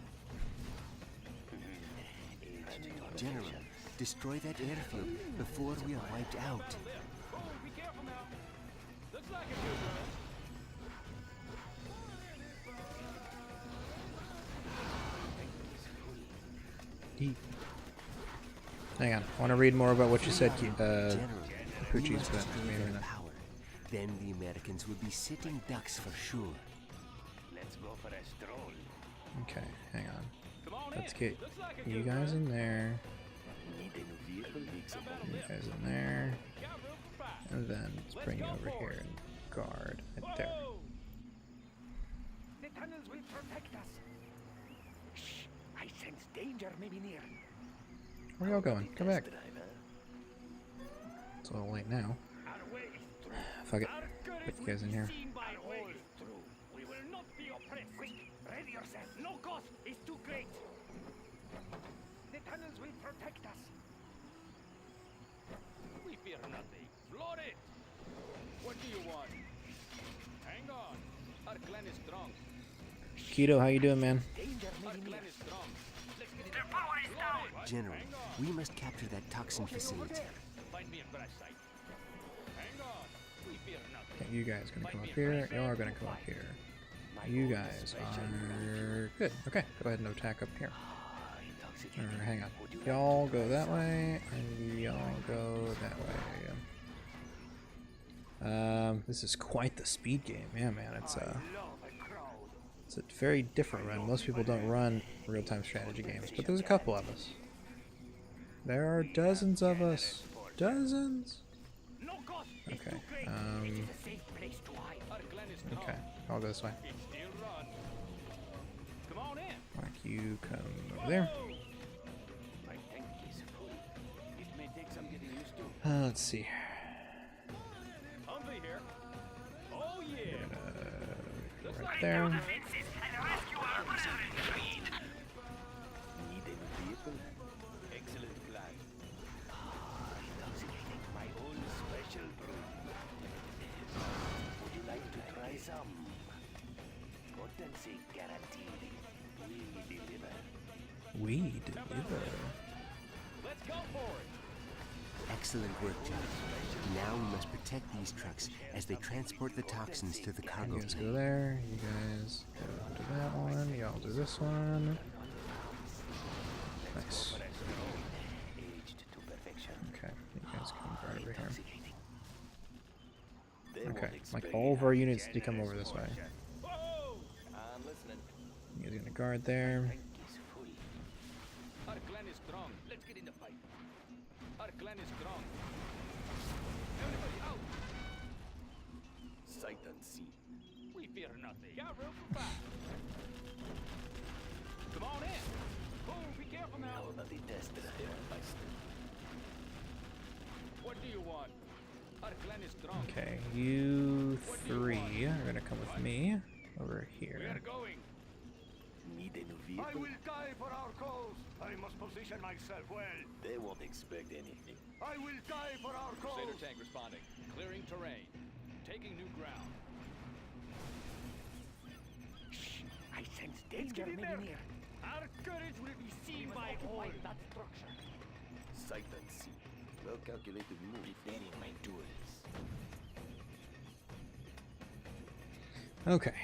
Aged to General, perfection. destroy that airfield before we are wiped out. Oh, be careful now. Looks like a good run. Hang on. I want to read more about what you said, General, we Poochie's, must but destroy maybe their not. power. Then the Americans will be sitting ducks for sure. Let's go for a stroll. Okay, hang on. Come on Let's in. get Looks like a you good guys run. in there, Need a new vehicle? Fix you guys in there, Got room for 5. and then let's bring you over here and guard right there. Whoa! The tunnels will protect us. Shh! I sense danger may be near. Where y'all going? Come back. drive, huh? It's a little late now. Our way is through. Fuck it. Our courage Put you guys in here. seen by all. Through. We will not be oppressed. Quick, ready yourself. No cost is too great. The tunnels will protect us. We fear nothing. Floor it. What do you want? Hang on. Our clan is strong. Keto, how you doing, man? Danger may Our be near. clan is strong. Let's get it. Their power is down. General, we must capture that toxin facility. Find me a crash site. Hang on. We fear nothing. Okay, you guys gonna come up here. Y'all are gonna come up here. You guys are good. Okay, go ahead and attack up here. Or hang on. Y'all go that way, and y'all go that way. This is quite the speed game. Yeah, man. It's a very different run. Most people don't run real-time strategy games, but there's a couple of us. There are dozens of us. Dozens. No cost is Okay. too great. It is a safe place to hide. Our clan is strong. Okay. I'll go this way. It still run. Come on in. Like you come over there. My tank is full. It may take some getting used to. Let's see. Humvee here. Oh yeah. Go right there. Need a new vehicle? some potency guaranteed. We deliver. We deliver. Let's go for it. Excellent work, John. Now we must protect these trucks as they transport the toxins to the cargo You guys go plane. there. You guys go to that one. Y'all do this one. Nice. Aged to perfection. Okay, you guys come right over here. They won't Okay, like expect all of our units need to come over this way. Whoa! I'm listening. You guys gonna guard there. Tank is full. Our clan is strong. Let's get in the fight. Our clan is strong. Everybody out! Sight unseen. We fear nothing. Got room for five. Come on in. Oh, be careful now. How about the test step by step? What do you want? Our clan is strong. Okay, you three are gonna come with me over We are here. going. Need a new vehicle? die for our cause. I must position myself well. They won't expect anything. I will die for our Crusader tank responding. Clearing terrain. Taking new ground. Shh! I sense danger near. Our courage will be seen by all. That structure. Sight unseen. Well calculated move. Defending my tools. Okay.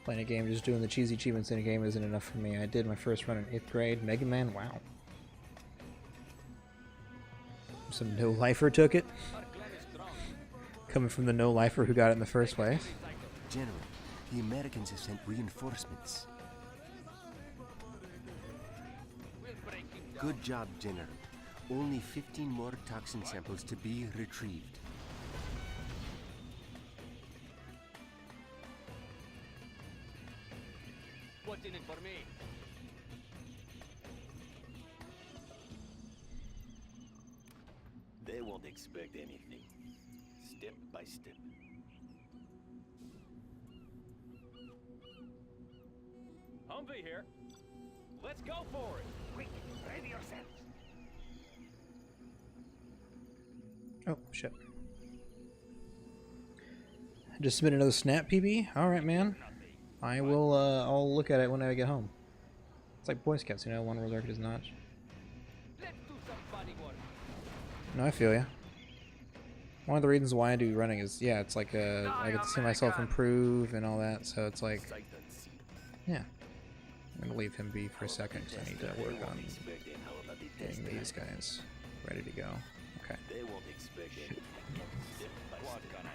Playing a game, just doing the cheesy achievements in a game isn't enough for me. I did my first run in 8th grade. Mega Man, wow. Some no-lifer took it. Our clan is strong. Coming from the no-lifer who got it in the first place. General, the Americans have sent reinforcements. We'll break him down. Good job, General. Only 15 more toxin samples to be retrieved. What's in it for me? They won't expect anything. Step by step. Humvee here. Let's go for it. Quick, ready yourselves. Oh, shit. Just submit another snap PB? Alright, man. I will, I'll look at it when I get home. It's like Boy Scouts, you know, one reserve does not. Let's do some body work. No, I feel ya. One of the reasons why I do running is, yeah, it's like, I get to see myself improve and all that, so it's like, Sight unseen. yeah. I'm gonna leave him be for a second, because I need to work on Expecting how about the test getting these guys ready to go. Okay. They won't expect anything. Step by Quad step. gunner.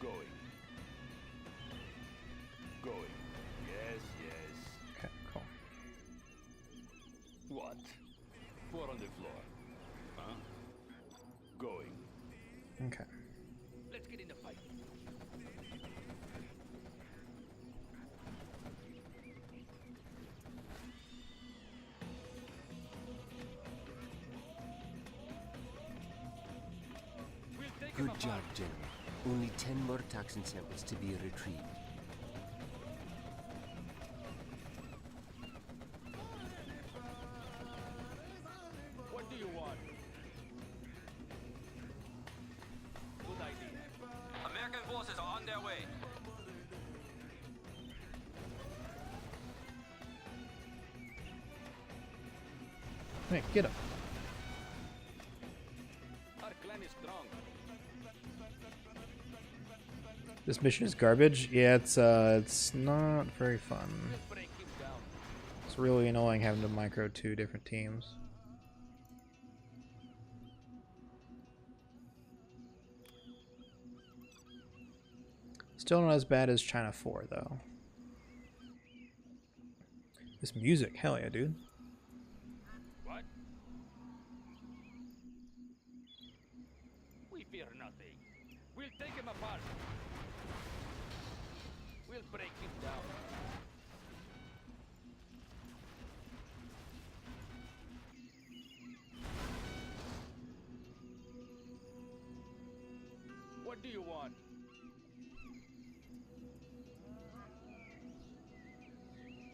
Going. Going. Yes, yes. Okay, cool. What? 4 on the floor. Huh? Going. Okay. Let's get in the fight. We'll take him Good job, apart. General. Only 10 more toxin samples to be retrieved. What do you want? Good idea. American forces are on their way. Hey, get him. Our clan is strong. This mission is garbage. Yeah, it's not very fun. We'll break him down. It's really annoying having to micro 2 different teams. Still not as bad as China 4, though. This music, hell yeah, dude. What? We fear nothing. We'll take him apart. We'll break him down. What do you want?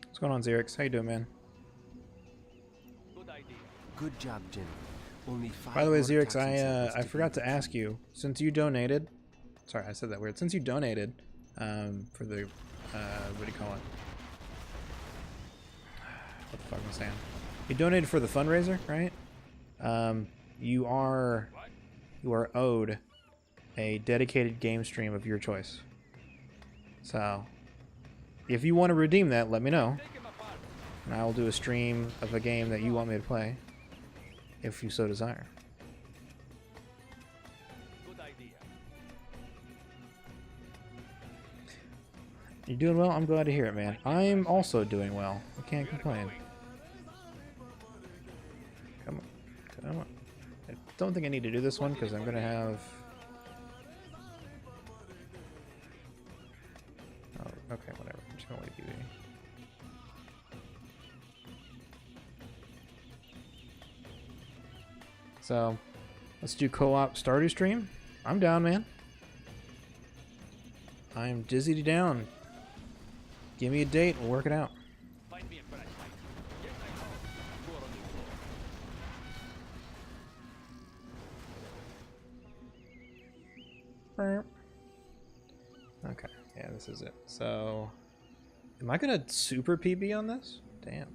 What's going on, Xerix? How you doing, man? Good idea. Good job, General. Only 5 By the way, more Xerix, toxin samples I to forgot be to ask retrieved. you, since you donated, Sorry, I said that weird. Since you donated for the what do you call it? What the fuck am I saying? You donated for the fundraiser, right? You are owed a dedicated game stream of your choice. So, if you want to redeem that, let me know, and I will do a stream of a game that you want me to play, if you so desire. Good idea. You're doing well? I'm glad to hear it, man. I'm also doing well. I can't complain. Come on. Come on. I don't think I need to do this one because I'm going to have... Oh, okay, whatever. I'm just going to leave PB. So, let's do co-op Stardew stream. I'm down, man. I'm dizzy down. Give me a date, we'll work it out. Find me a flashlight. Yes, I know. Tour on the floor. Okay, yeah, this is it. So, am I gonna super PB on this? Damn.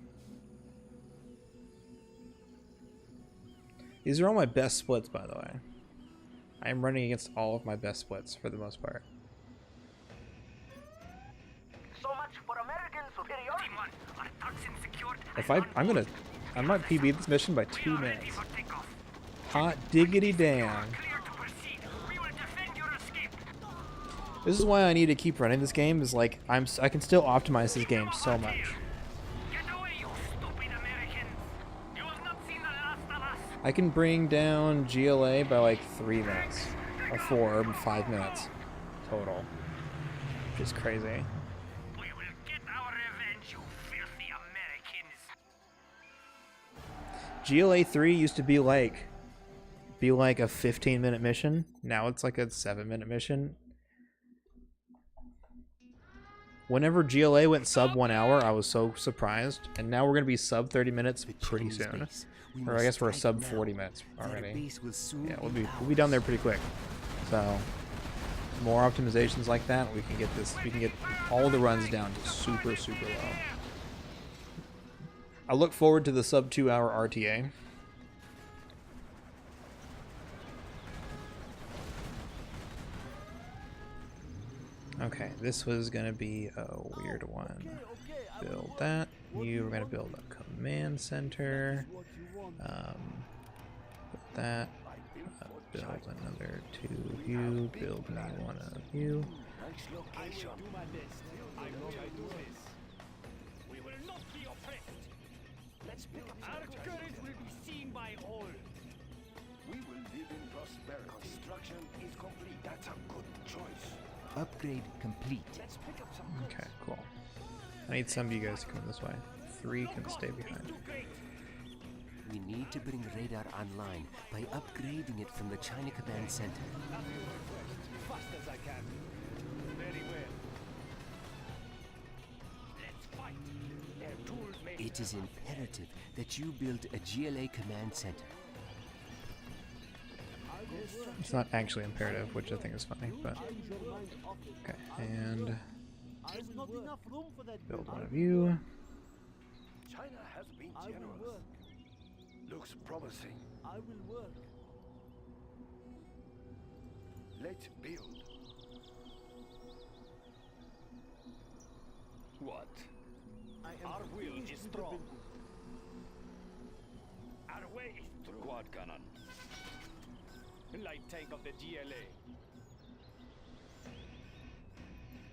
These are all my best splits, by the way. I am running against all of my best splits for the most part. So much for American superiority. If I might PB this mission by 2 minutes. Hot diggity damn. This is why I need to keep running this game. Is like I can still optimize this game so much. I can bring down GLA by like 3 minutes, or 4 or 5 minutes total, which is crazy. We will get our revenge, you filthy Americans. GLA 3 used to be like a 15-minute mission. Now it's like a 7-minute mission. Whenever GLA went sub 1 hour, I was so surprised, and now we're gonna be sub 30 minits pretty soon. Or I guess we're sub 40 minutes already. Yeah, we'll be down there pretty quick. So more optimizations like that, we can get this. We can get all the runs down to super low. I look forward to the sub 2 hour RTA. Okay, this was gonna be a weird one. Build that. You were gonna build a command center. Put that. Build another 2 of you. Build me 1 of you. We will not be oppressed. Let's pick up our courage will be seen by all. We will live in prosperity. Construction is complete. That's a good choice. Upgrade complete. Let's pick up some Okay, cool. I need some of you guys to come this way. 3 can stay behind. We need to bring radar online by upgrading it from the China Command Center. fast as I can. Very well. Let's fight. Their tools may It is imperative that you build a GLA Command Center. It's not actually imperative, which I think is funny, but... Okay, and... Build 1 of you. China has been generous. Looks promising. I will work. Let's build. What? Our will is strong. Our way is through. Quad cannon. Light tank of the GLA.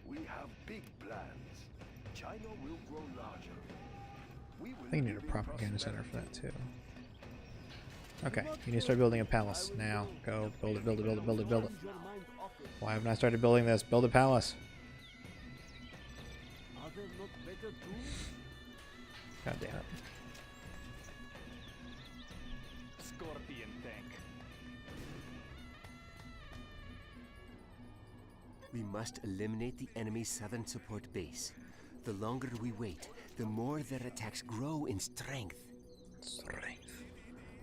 We have big plans. China will grow larger. We will I think you need a propaganda center for that too. Okay, you need to start building a palace now. Go build it, build it, build it, build it, build it. Why haven't I started building this? Build a palace. Are there not better tools? God damn it. Scorpion tank. We must eliminate the enemy's southern support base. The longer we wait, the more their attacks grow in strength.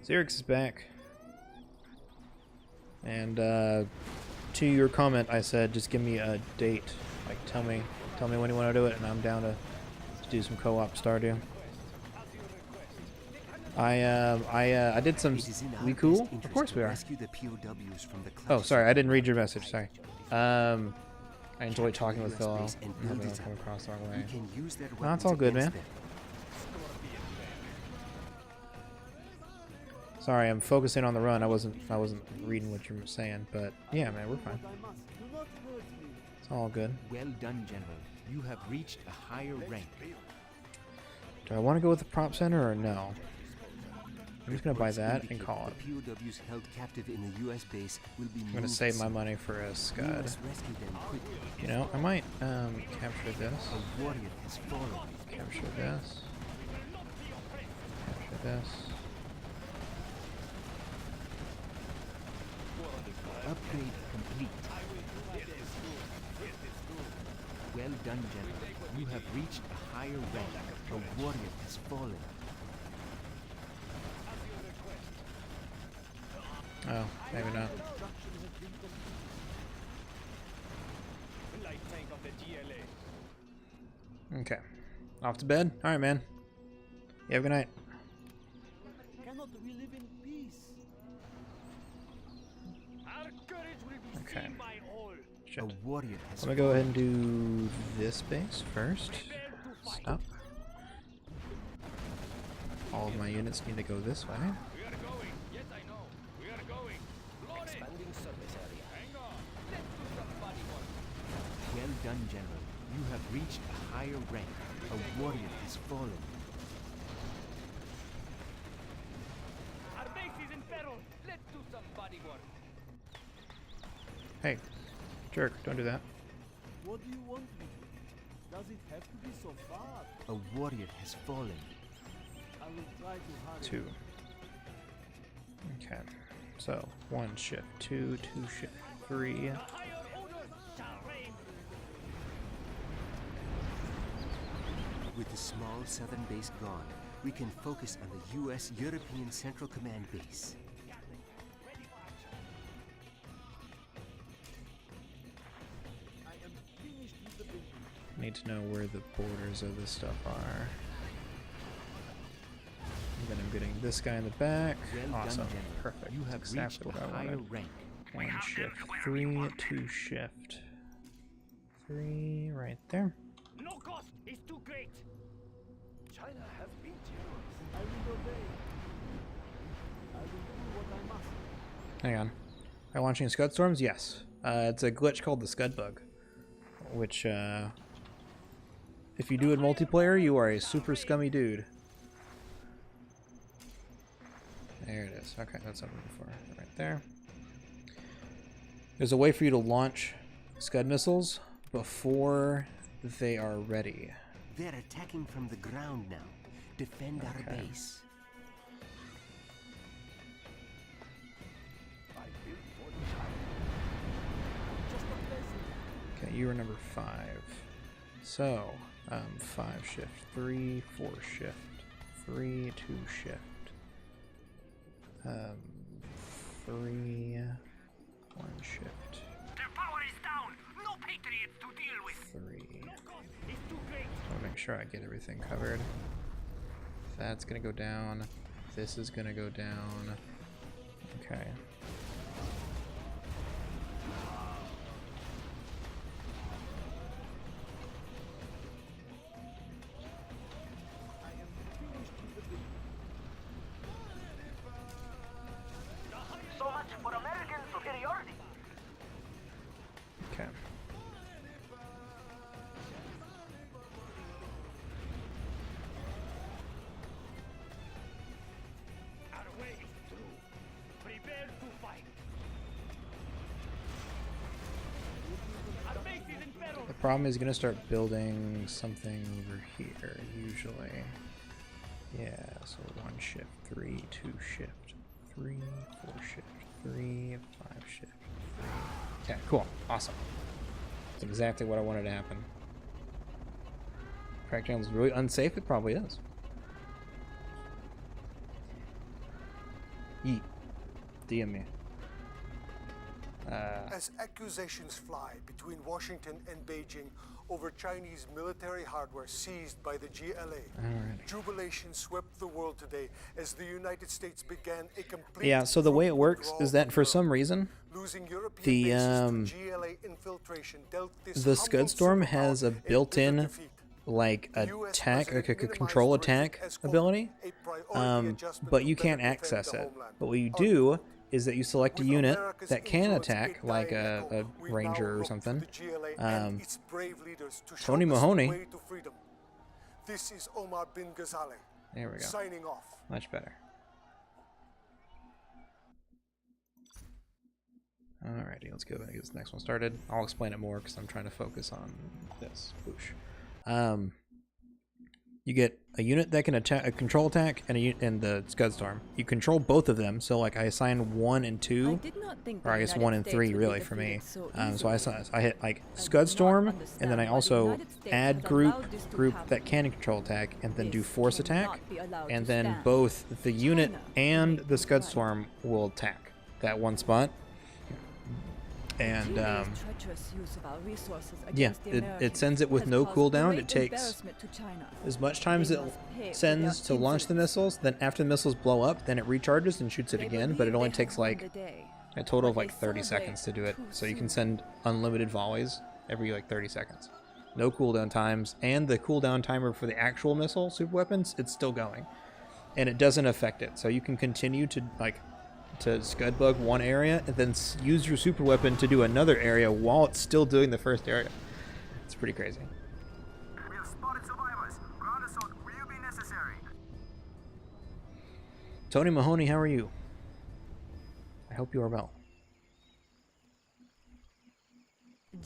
Xerix is back. And to your comment, I said just give me a date. Like tell me when you want to do it, and I'm down to do some co-op Stardew. I did some. We cool? Of course we are. Oh, sorry, I didn't read your message. Sorry. I enjoy talking with Phil. I haven't come across the wrong way. No, it's all good, man. Sorry, I'm focusing on the run. I wasn't reading what you were saying, but yeah, man, we're fine. It's all good. Well done, General. You have reached a higher rank. Do I want to go with the prop center or no? I'm just gonna buy that and call it. The POWs held captive in the U.S. base will be I'm gonna save my money for a Scud. You know, I might capture this. A warrior has fallen. Capture this. Capture this. Upgrade complete. Well done, General. You have reached a higher rank. A warrior has fallen. Oh, maybe not. Okay. Off to bed? Alright, man. You have a good night. Cannot we live in peace? Okay. Shit. A warrior has I'm gonna go ahead and do this base first. Stop. All of my units need to go this way. Well done, General. You have reached a higher rank. A warrior has fallen. Our base is in peril. Let's do some body work. Hey, jerk, don't do that. What do you want me to? Does it have to be so far? A warrior has fallen. I will try to hurry. 2. Okay. So, 1 shift, 2 shift, 3. With the small southern base gone, we can focus on the U.S. European Central Command base. Need to know where the borders of this stuff are. And then I'm getting this guy in the back. Well Awesome. done, General. Perfect. You That's have exactly reached what a I higher wanted. rank. 1 shift, 3, 2 shift. 3 right there. No cost is too great. China has been generous. I will obey. I will do what I must. Hang on. Am I launching Scud Storms? Yes. It's a glitch called the Scud Bug. Which, if you do it multiplayer, you are a super scummy dude. There it is. Okay, that's something before. Right there. There's a way for you to launch Scud missiles before they are ready. They're attacking from the ground now. Defend our base. Okay, you were number 5. So, 5 shift, 3, 4 shift, 3, 2 shift, 3, 1 shift. Their power is down. No patriots to deal with. 3. No cost is too great. I want to make sure I get everything covered. That's gonna go down. This is gonna go down. Okay. So much for American superiority. Okay. Our way is through. Prepare to fight. Our base is in peril. The problem is gonna start building something over here, usually. Yeah, so 1 shift, 3, 2 shift, 3, 4 shift, 3, 5 shift, 3. Okay, cool. Awesome. That's exactly what I wanted to happen. Crackdown is really unsafe? It probably is. Yeet. DM me. As accusations fly between Washington and Beijing over Chinese military hardware seized by the GLA, jubilation swept the world today as the United States began a complete Yeah, so the way it works withdrawal is that from for Europe. some reason, Losing European the bases to GLA infiltration dealt this the humble Scudstorm superpower has a bitter built-in defeat. like The US attack, like a president control minimized the regime attack as, quote, ability, a priority adjustment but to you better can't defend access the it. homeland, But what you do unquote. is that you select a With unit America's that can influence attack, a like dying a echo, we now ranger or look to something. the GLA and its brave leaders to show Tony us the Mahoney. way to freedom. This is Omar bin Ghazali. There we go. Signing off. Much better. Alrighty, let's go and get this next one started. I'll explain it more because I'm trying to focus on this. Whoosh. You get a unit that can attack, a control attack, and the Scudstorm. You control both of them, so like I assign 1 and 2, or I guess 1 and 3 really for me. So I hit like Scudstorm, and then I also add group that can control attack, and then do force attack, and then both the unit and the Scudstorm will attack that one spot. And yeah, it sends it with no cooldown. It takes as much time as it sends to launch the missiles. Then after the missiles blow up, then it recharges and shoots it again. But it only takes like a total of like 30 seconds to do it. So you can send unlimited volleys every like 30 seconds. No cooldown times, and the cooldown timer for the actual missile super weapons, it's still going, and it doesn't affect it. So you can continue to like to Scudbug one area and then use your super weapon to do another area while it's still doing the first area. It's pretty crazy. We have spotted survivors. Ground assault will be necessary. Tony Mahoney, how are you? I hope you are well.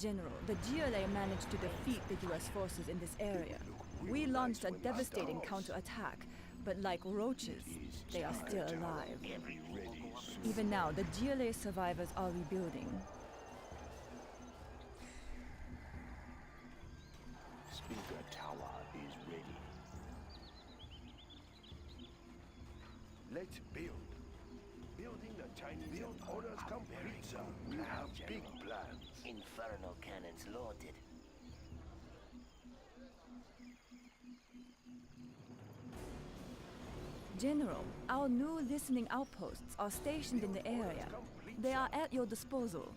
General, the GLA managed to defeat the US forces in this area. We launched a devastating counterattack, but like roaches, they are still alive. Even now, the GLA survivors are rebuilding. Speaker tower is ready. Let's build. Building the Chinese orders complete, sir. We have big plans. Infernal cannons loaded. General, our new listening outposts are stationed in the area. They are at your disposal.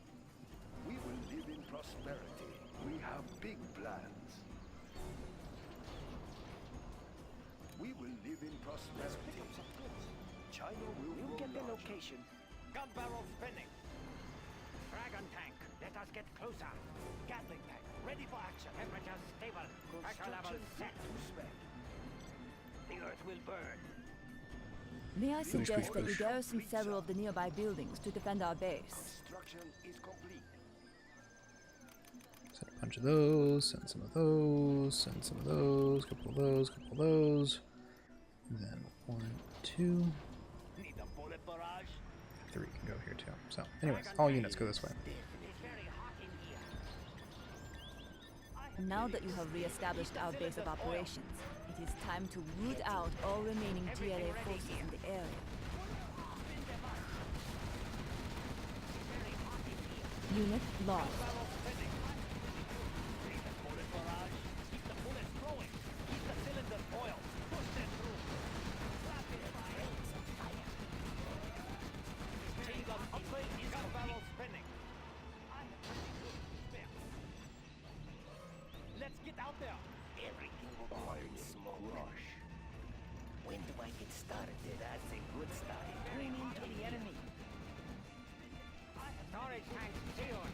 We will live in prosperity. We have big plans. We will live in prosperity. China will We'll get the larger. location. Gun barrel spinning. Dragon tank, let us get closer. Gatling tank, ready for action. Temperature stable. Pressure level set. To spec. The earth will burn. May I suggest that you garrison several of the nearby buildings to defend our base? Construction is complete. Send a bunch of those, send some of those, send some of those, couple of those, couple of those. And then 1, 2, Need a bullet barrage? 3 can go here too. So, anyways, all units go this way. It's very hot in here. Now that you have re-established our base of operations, it is time to root out all remaining GLA forces in the area. Unit lost. Bullet barrage. Keep the bullets going. Keep the cylinders oiled. Push them through. Rapid fire. Chain gun upgrade is gun barrel spinning. Let's get out there. Everything will go up in smoke. When do I get started? That's a good start. Turn into the enemy. Storage tank sealed.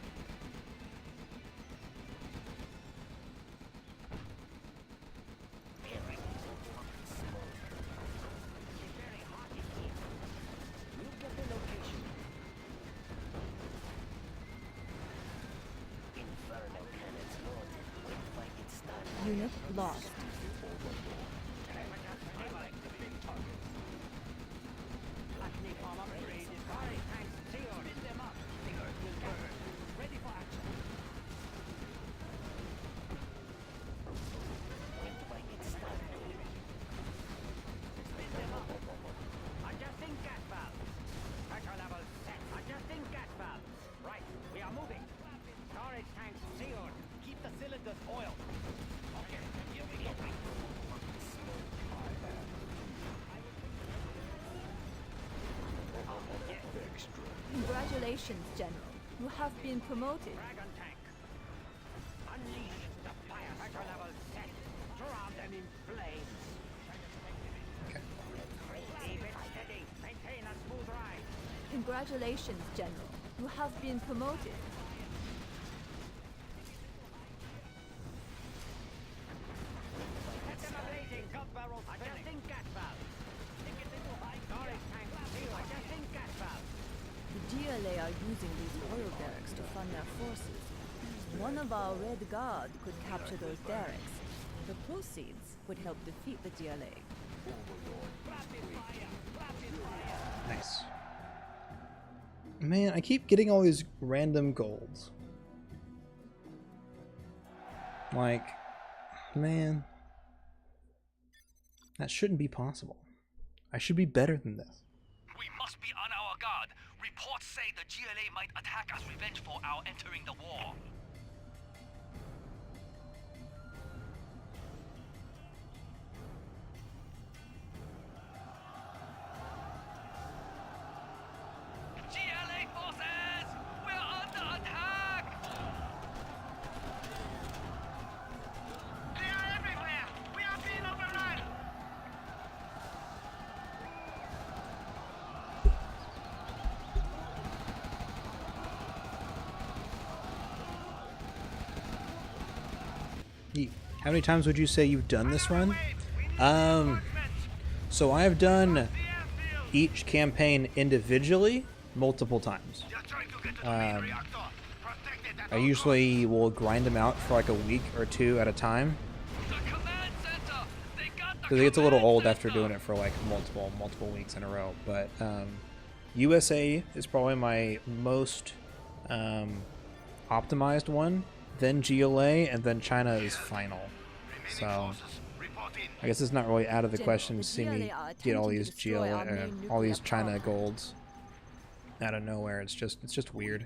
Everything will go up in smoke. It's very hot in here. We'll get the location. Infernal cannons loaded. When do I get started? Unit lost. Acne bomb upgrade. Storage tank sealed. Spin them up. The earth will burn. Ready for action. When do I get started? Spin them up. Adjusting gas valves. Pressure level set. Adjusting gas valves. Right. Congratulations, General. You have been promoted. Dragon tank. Unleash the fire. Pressure level set. Drown them in flames. Okay. Keep it steady. Maintain a smooth ride. Congratulations, General. You have been promoted. Set them ablazing. Gun barrels adjusting gas valve. Storage tank. Adjusting gas valve. The GLA are using these oil derricks to fund their forces. One of our Red Guard could capture those derricks. The proceeds would help defeat the GLA. Nice. Man, I keep getting all these random golds. Like, man, that shouldn't be possible. I should be better than this. We must be on our guard. Reports say the GLA might attack as revenge for our entering the war. GLA forces! We're under attack! They are everywhere! We are being overrun! How many times would you say you've done this run? So I've done each campaign individually multiple times. I usually will grind them out for like a week or two at a time. Because it gets a little old after doing it for like multiple weeks in a row. But USA is probably my most optimized one. Then GLA, and then China is final. So I guess it's not really out of the question to see me get all these GLA, all these China golds out of nowhere. It's just weird.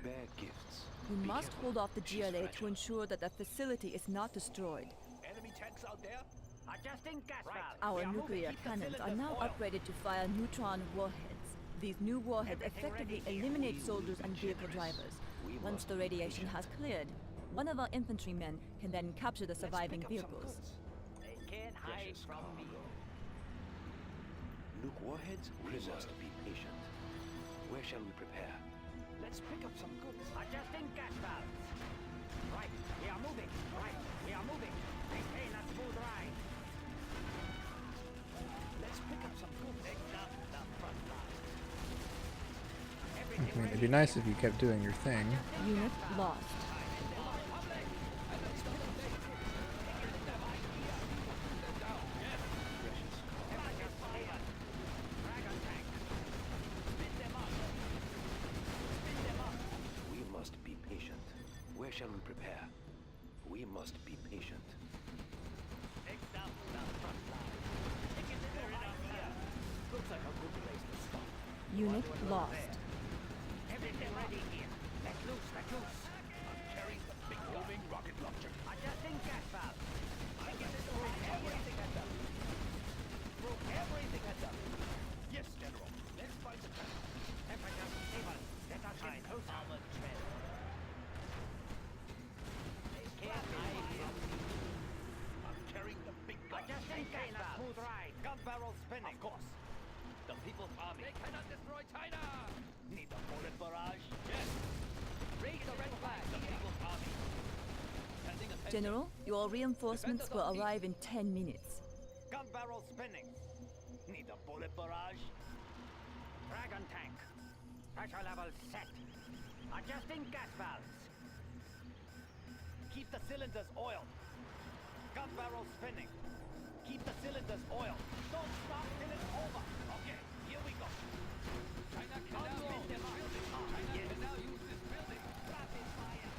We must hold off the GLA to ensure that the facility is not destroyed. Enemy tanks out there. Adjusting gas valve. Our nuclear cannons are now upgraded to fire neutron warheads. These new warheads effectively eliminate soldiers and vehicle drivers. Once the radiation has cleared, one of our infantrymen can then capture the surviving vehicles. They can't hide from me. Nuke warheads? We must be patient. Where shall we prepare? Let's pick up some goods. Adjusting gas valves. Right, we are moving. Right, we are moving. Maintain a smooth ride. Let's pick up some goods. Take down the front line. I mean, it'd be nice if you kept doing your thing. Unit lost. Where shall we prepare? We must be patient. Take down the front line. Take it in right here. Looks like a good place to stop. Unit lost. Everything ready here. Let loose, let loose. I'm carrying the big moving rocket launcher. Adjusting gas valve. I get it through everything at them. Through everything at them. Yes, General. Let's find the tank. Temperature stable. Let us get close. Our trend. I'm carrying the big gun. Adjusting gas valve. Smooth ride. Gun barrel spinning. Of course. The People's Army. They cannot destroy China. Need a bullet barrage? Yes. Raise the red flag. The People's Army. General, your reinforcements will arrive in 10 minutes. Gun barrel spinning. Need a bullet barrage? Dragon tank. Pressure level set. Adjusting gas valves. Keep the cylinders oiled. Gun barrel spinning. Keep the cylinders oiled. Don't stop till it's over. Okay, here we go. China can now use this building. China can now use this building. Rapid fire.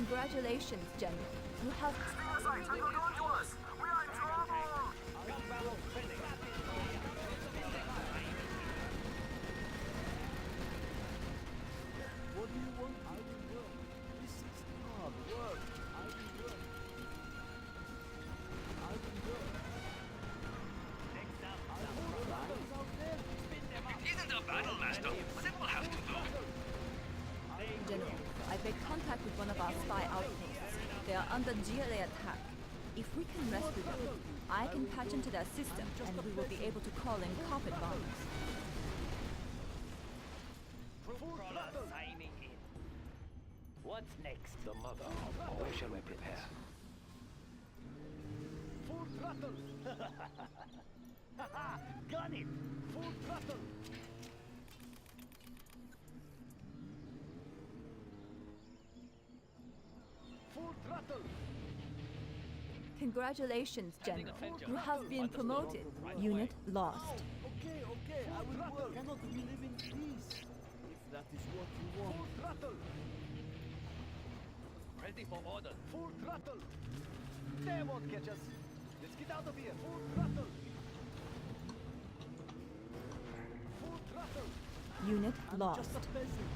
Congratulations, General. You have... Tango going to us! We are in trouble! Gun barrel spinning. Rapid fire. What do you want? I will work. This is hard work. I will work. I will work. Next up, It isn't a battle, Master. Made contact with one of our spy outposts. They are under GLA attack. If we can rescue them, I can patch into their system, and we will be able to call in carpet bombers. Crawler signing in. What's next? The mother of all. Where shall we prepare? Full throttle! Haha! Got it! Full throttle! Full throttle! Congratulations, General. You have been promoted. Unit lost. Okay, okay, I will work. Cannot we live in peace? If that is what you want. Full throttle! Ready for order. Full throttle! They won't catch us. Let's get out of here. Full throttle! Full throttle! Unit lost. Just a peasant.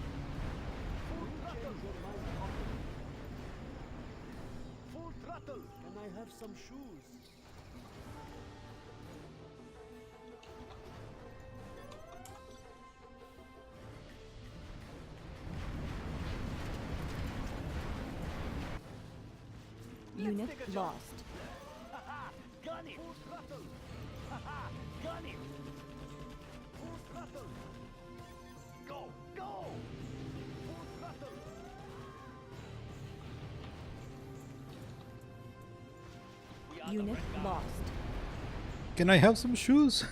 Full throttle! Change your mind often. Full throttle! Can I have some shoes? Unit lost. Haha! Gun it! Full throttle! Haha! Gun it! Full throttle! Go! Go! Full throttle! We are Unit the red guard. lost. Can I have some shoes?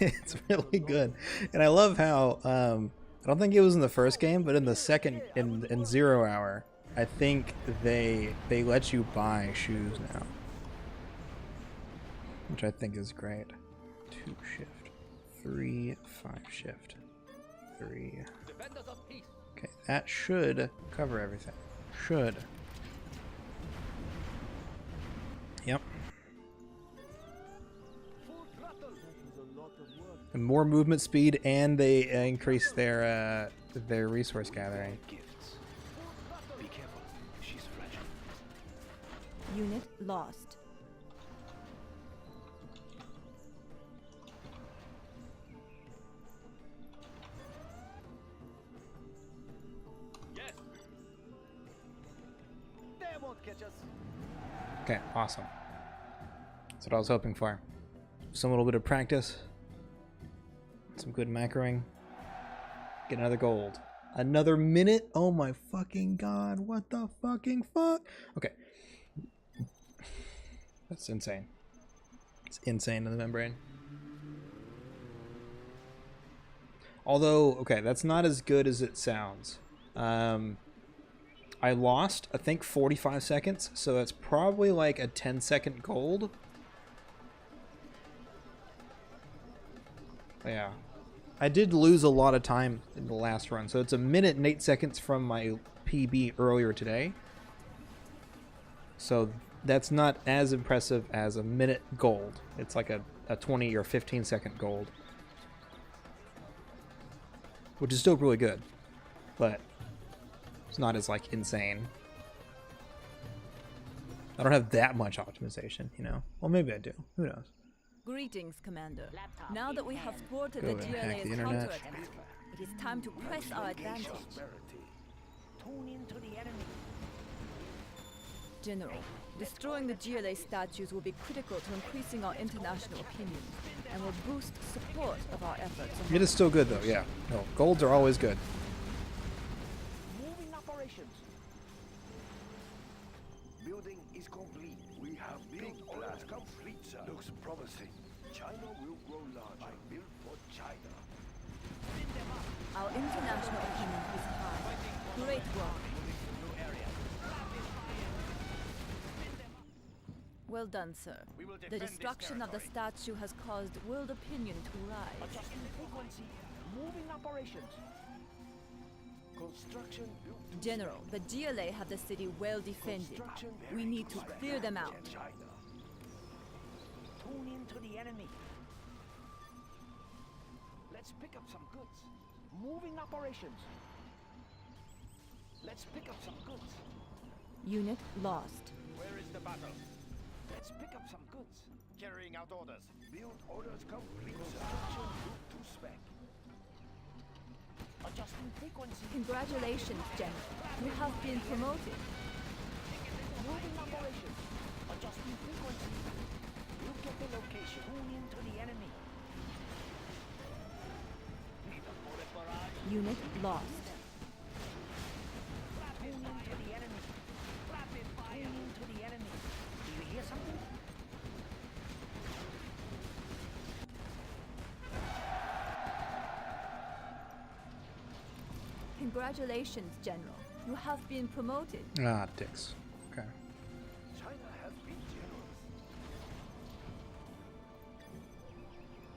It's really good, and I love how I don't think it was in the first game, but in the second, in 0 Hour, I think they let you buy shoes now, which I think is great. 2 shift, 3 5 shift, 3. Defenders of peace. Okay, that should cover everything. Should. Yep. Full throttle! That was a lot of work. And more movement speed, and they increase their resource gathering. Gifts. Be careful. She's fragile. Unit lost. Yes! They won't catch us. Okay, awesome. That's what I was hoping for. Some little bit of practice. Some good macroing. Get another gold. Another minute? Oh my fucking god. What the fucking fuck? Okay. That's insane. It's insane in the membrane. Although, okay, that's not as good as it sounds. I lost, I think, 45 seconds, so that's probably like a 10-second gold. Yeah. I did lose a lot of time in the last run, so it's 1 minute and 8 seconds from my PB earlier today. So that's not as impressive as a minute gold. It's like a 20 or 15 second gold. Which is still really good, but it's not as like insane. I don't have that much optimization, you know. Well, maybe I do. Who knows? Greetings, Commander. Now that we have thwarted Go the and hack GLA's the internet. counterattack, it is time to press our advantage. Tune into the enemy. General, destroying the GLA statues will be critical to increasing our international opinion and will boost support of our efforts. It is still good though, yeah. No, golds are always good. Moving operations. Building is complete. We have big plans complete, sir. Looks promising. China will grow large. I built for China. Our international opinion is high. Great work. Well done, sir. The destruction of the statue has caused world opinion to rise. Adjusting frequency. Moving operations. Construction built to General, the GLA have the city well defended. construction. We need to clear them out. China. Tune into the enemy. Let's pick up some goods. Moving operations. Let's pick up some goods. Unit lost. Where is the battle? Let's pick up some goods. Carrying out orders. Build orders complete. Construction built to spec. Adjusting frequency. Congratulations, General. You have been promoted. Moving operation. Adjusting frequency. You get the location. Tune into the enemy. Need a bullet barrage. Unit lost. Tune into the enemy. Rapid fire. Tune into the enemy. Do you hear something? Congratulations, General. You have been promoted. Ah, dicks. Okay. China has been generous.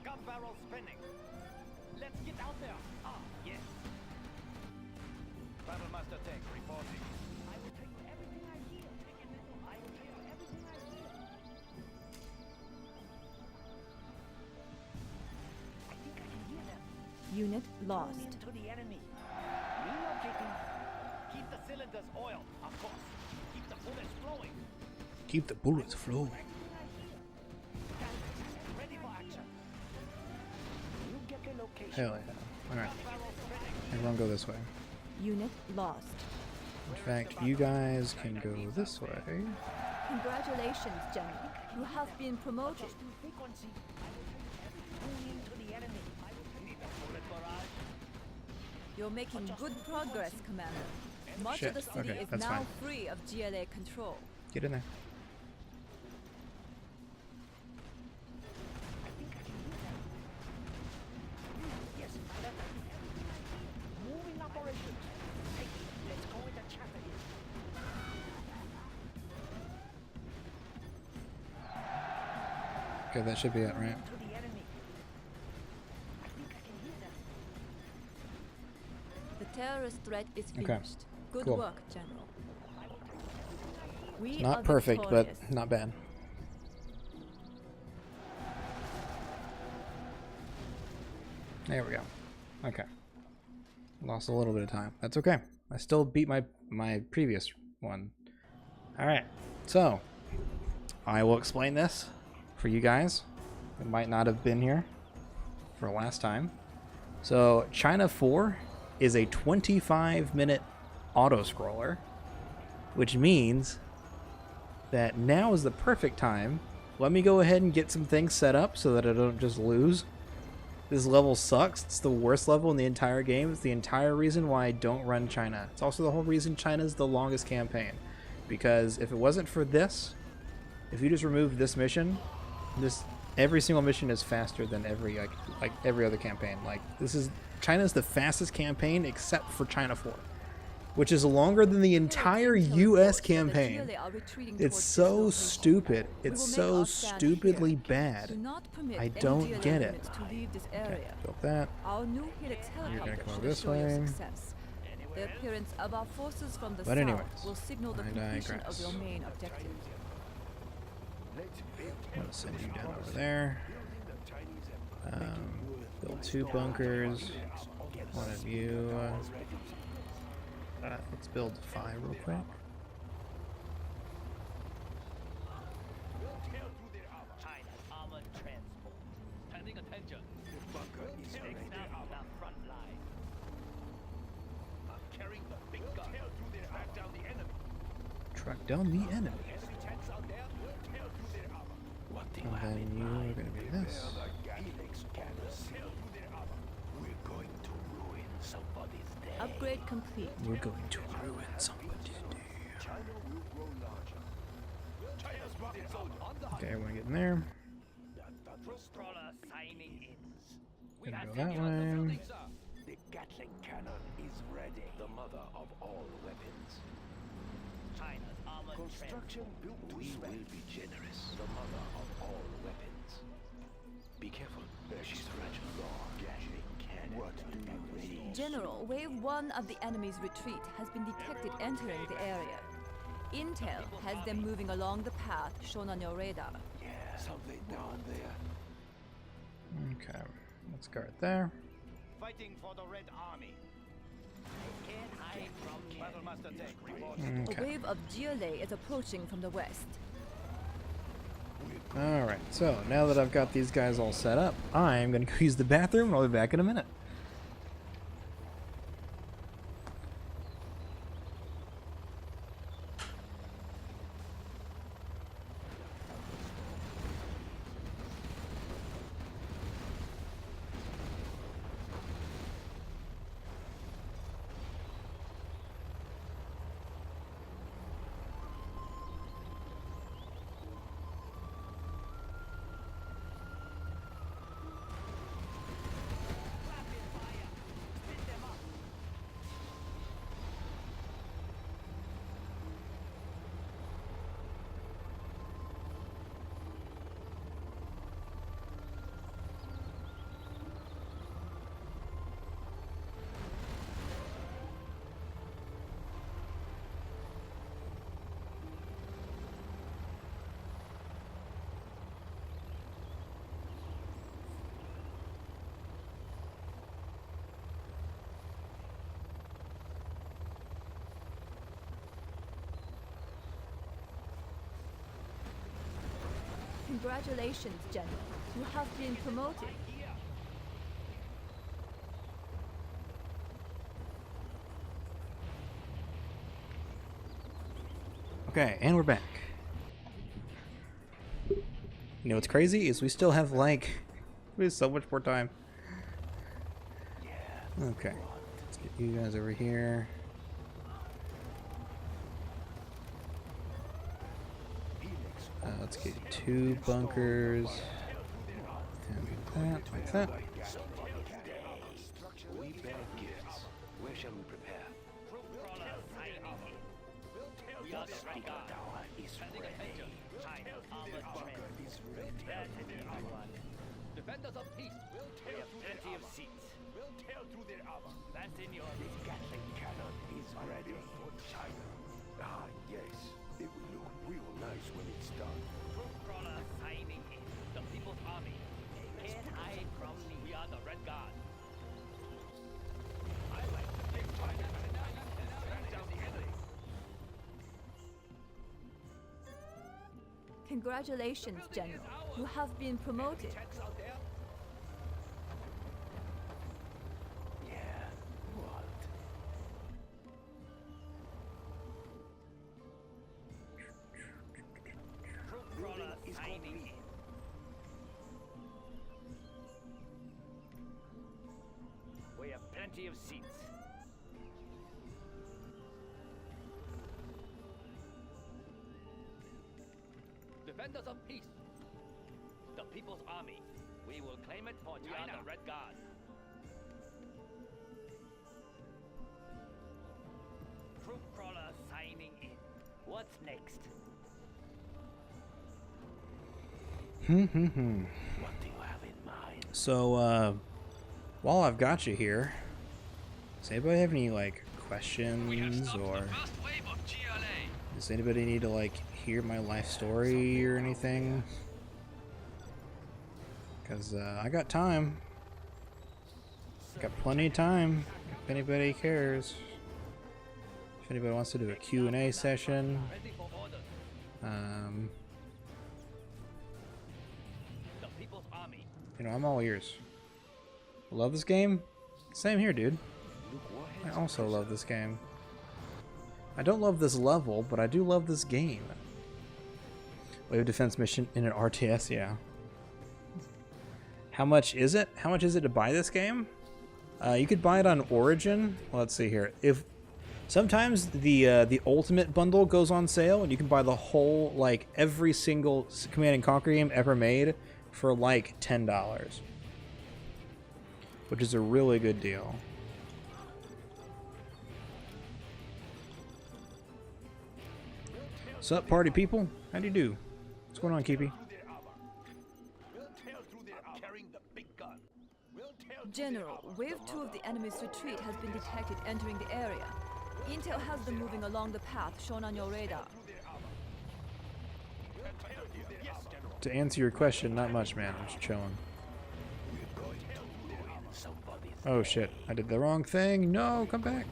Gun barrel spinning. Let's get out there. Ah, yes. Battle Master Tank reporting. I will tell you everything I hear. I will tell you everything I hear. I think I can hear them. Unit lost. Into the enemy. Relocating. Keep the cylinders oiled, of course. Keep the bullets flowing. Keep the bullets flowing. Ready for action. You get the location. Hell yeah. Alright. Everyone go this way. Unit lost. In fact, you guys can go this way. Congratulations, General. You have been promoted. Frequency. Tune into the enemy. Need a bullet barrage. You're making good progress, Commander. Much Shit, of the city okay, is that's now fine. free of GLA control. Get in there. Yes, moving operations. Hey, let's go into chapter here. Okay, that should be it, right? To the enemy. I think I can hear them. The terrorist threat is Okay, finished. Good cool. work, General. We Not are perfect, victorious. but not bad. There we go. Okay. Lost a little bit of time. That's okay. I still beat my previous one. Alright. So, I will explain this for you guys that might not have been here for last time. So, China 4 is a 25-minute auto-scroller, which means that now is the perfect time. Let me go ahead and get some things set up so that I don't just lose. This level sucks. It's the worst level in the entire game. It's the entire reason why I don't run China. It's also the whole reason China's the longest campaign. Because if it wasn't for this, if you just removed this mission, every single mission is faster than every like every other campaign. Like China's the fastest campaign except for China 4, which is longer than the entire US campaign. It's so stupid. It's so stupidly bad. I don't get it. Okay, built that. Our new Helix You're gonna helicopter come over should this show your way. success. The appearance of our forces from the But south anyways, will signal the I completion digress. of your main objective. I'm gonna send you down over there. Build 2 bunkers. One of you. Let's build 5 real quick. China's armored transport. Standing attention. The bunker is ready. The front line. I'm carrying the big gun. Track down the enemy. Track down the enemy. Enemy tanks out there. Tear through their armor. What And then you are gonna be this. Helix cannons. We're going to ruin somebody's day. Upgrade complete. We're going to ruin somebody's day. China will grow larger. China's rocket zone on the Okay, everyone get in there. Crawler signing in. We Gonna have go taken that out the way. building, sir. The Gatling cannon is ready. The mother of all weapons. China's armored Construction built to We will be generous. The mother of all weapons. Be careful. She's fragile. Gatling cannon. What do you need? General, Wave 1 of the enemy's retreat has been detected entering the area. Intel has them moving along the path shown on your radar. Yeah, something down there. Okay, let's go right there. Fighting for the Red Army. Can't hide from Battle Master Tank reporting. A Okay. wave of GLA is approaching from the west. Alright, so now that I've got these guys all set up, I'm going to go use the bathroom and I'll be back in a minute. Congratulations, General. You have been promoted. Okay, and we're back. You know what's crazy is we still have like we have so much more time. Okay, let's get you guys over here. Let's get 2 bunkers. And that, like that. We bear gifts. Where shall we prepare? The speaker tower is ready. Defenders of peace will tear through plenty of seats. We'll tear through their armor. Fasten your Gatling cannon is ready. for China. Ah, yes. It will look real nice when it's done. Troop crawler signing in. The People's Army. Can't hide from me. We are the Red Guard. I like to big China. Stand down the enemy. Congratulations, General. You have been promoted. Tanks out there. Yeah, what? Troop crawler signing in. We have plenty of seats. Defenders of peace. The People's Army. We will claim it for China. We are the Red Guard. Troop crawler signing in. What's next? What do you have in mind? So, while I've got you here, does anybody have any like questions or does anybody need to like hear my life story or anything? Because I got time. Got plenty of time if anybody cares. If anybody wants to do a Q&A session. Ready for orders. The People's Army. You know, I'm all ears. Love this game? Same here, dude. I also love this game. I don't love this level, but I do love this game. Wave defense mission in an RTS, yeah. How much is it? How much is it to buy this game? You could buy it on Origin. Well, let's see here. If sometimes the Ultimate bundle goes on sale, and you can buy the whole, like, every single Command and Conquer game ever made for like $10, which is a really good deal. What's up, party people? How do you do? What's going on, Keepy? General, Wave 2 of the enemy's retreat has been detected entering the area. Intel has them moving along the path shown on your radar. To answer your question, not much, man. I'm just chilling. Oh shit, I did the wrong thing. No, come back.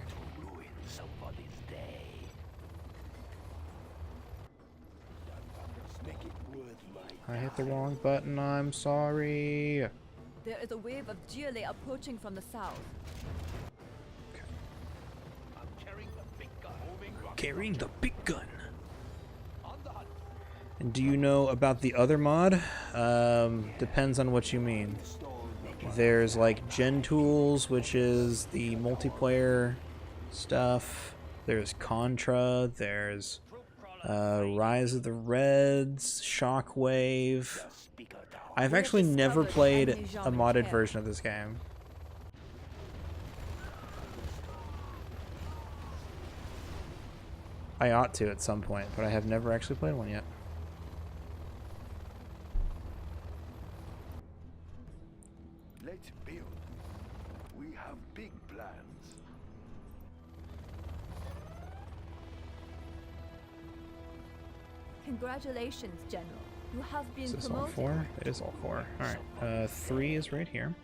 I hit the wrong button. I'm sorry. There is a wave of GLA approaching from the south. Carrying the big gun. And do you know about the other mod? Depends on what you mean. There's like Gen Tools, which is the multiplayer stuff. There's Contra. There's Rise of the Reds, Shockwave. I've actually never played a modded version of this game. I ought to at some point, but I have never actually played one yet. Let's build. We have big plans. Congratulations, General. You have been Is this all promoted. 4? It is all 4. Alright, 3 is right here.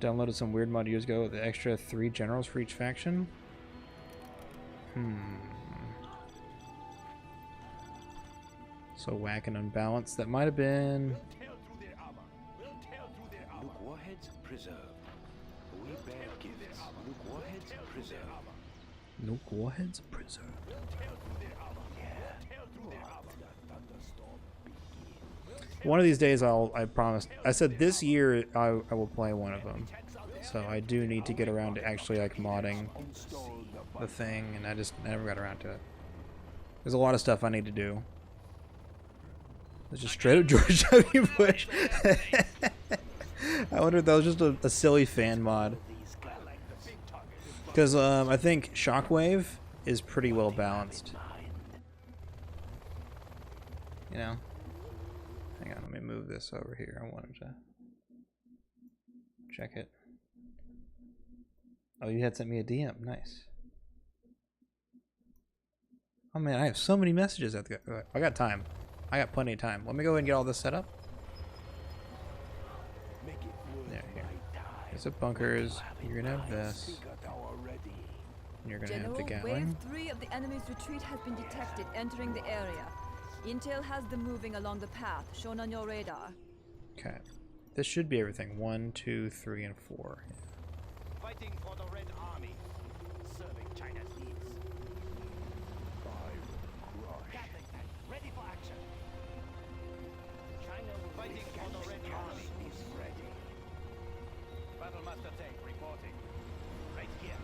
Downloaded some weird mod years ago with the extra 3 generals for each faction. So whack and unbalanced. That might have been. Look, warheads preserved. We bear gifts. Look, warheads preserved. Nuke warheads preserved. One of these days, I promise. I said this year I will play one of them. So I do need to get around to actually like modding the thing, and I never got around to it. There's a lot of stuff I need to do. It's just straight up George W. Bush. I wonder if that was just a silly fan mod. Because I think Shockwave is pretty well balanced. You know? Hang on, let me move this over here. I wanted to check it. Oh, you had sent me a DM. Nice. Oh man, I have so many messages. I got time. I got plenty of time. Let me go ahead and get all this set up. There, here. Here's the bunkers. You're gonna have this. And you're gonna have the Gatling. Wave 3 of the enemy's retreat has been detected entering the area. Intel has them moving along the path shown on your radar. Okay. This should be everything. 1, 2, 3, and 4. Yeah. Fighting for the Red Army, serving China's needs. Gatling tank, ready for action. China fighting for the Red Army is ready. Battlemaster tank reporting. Right here.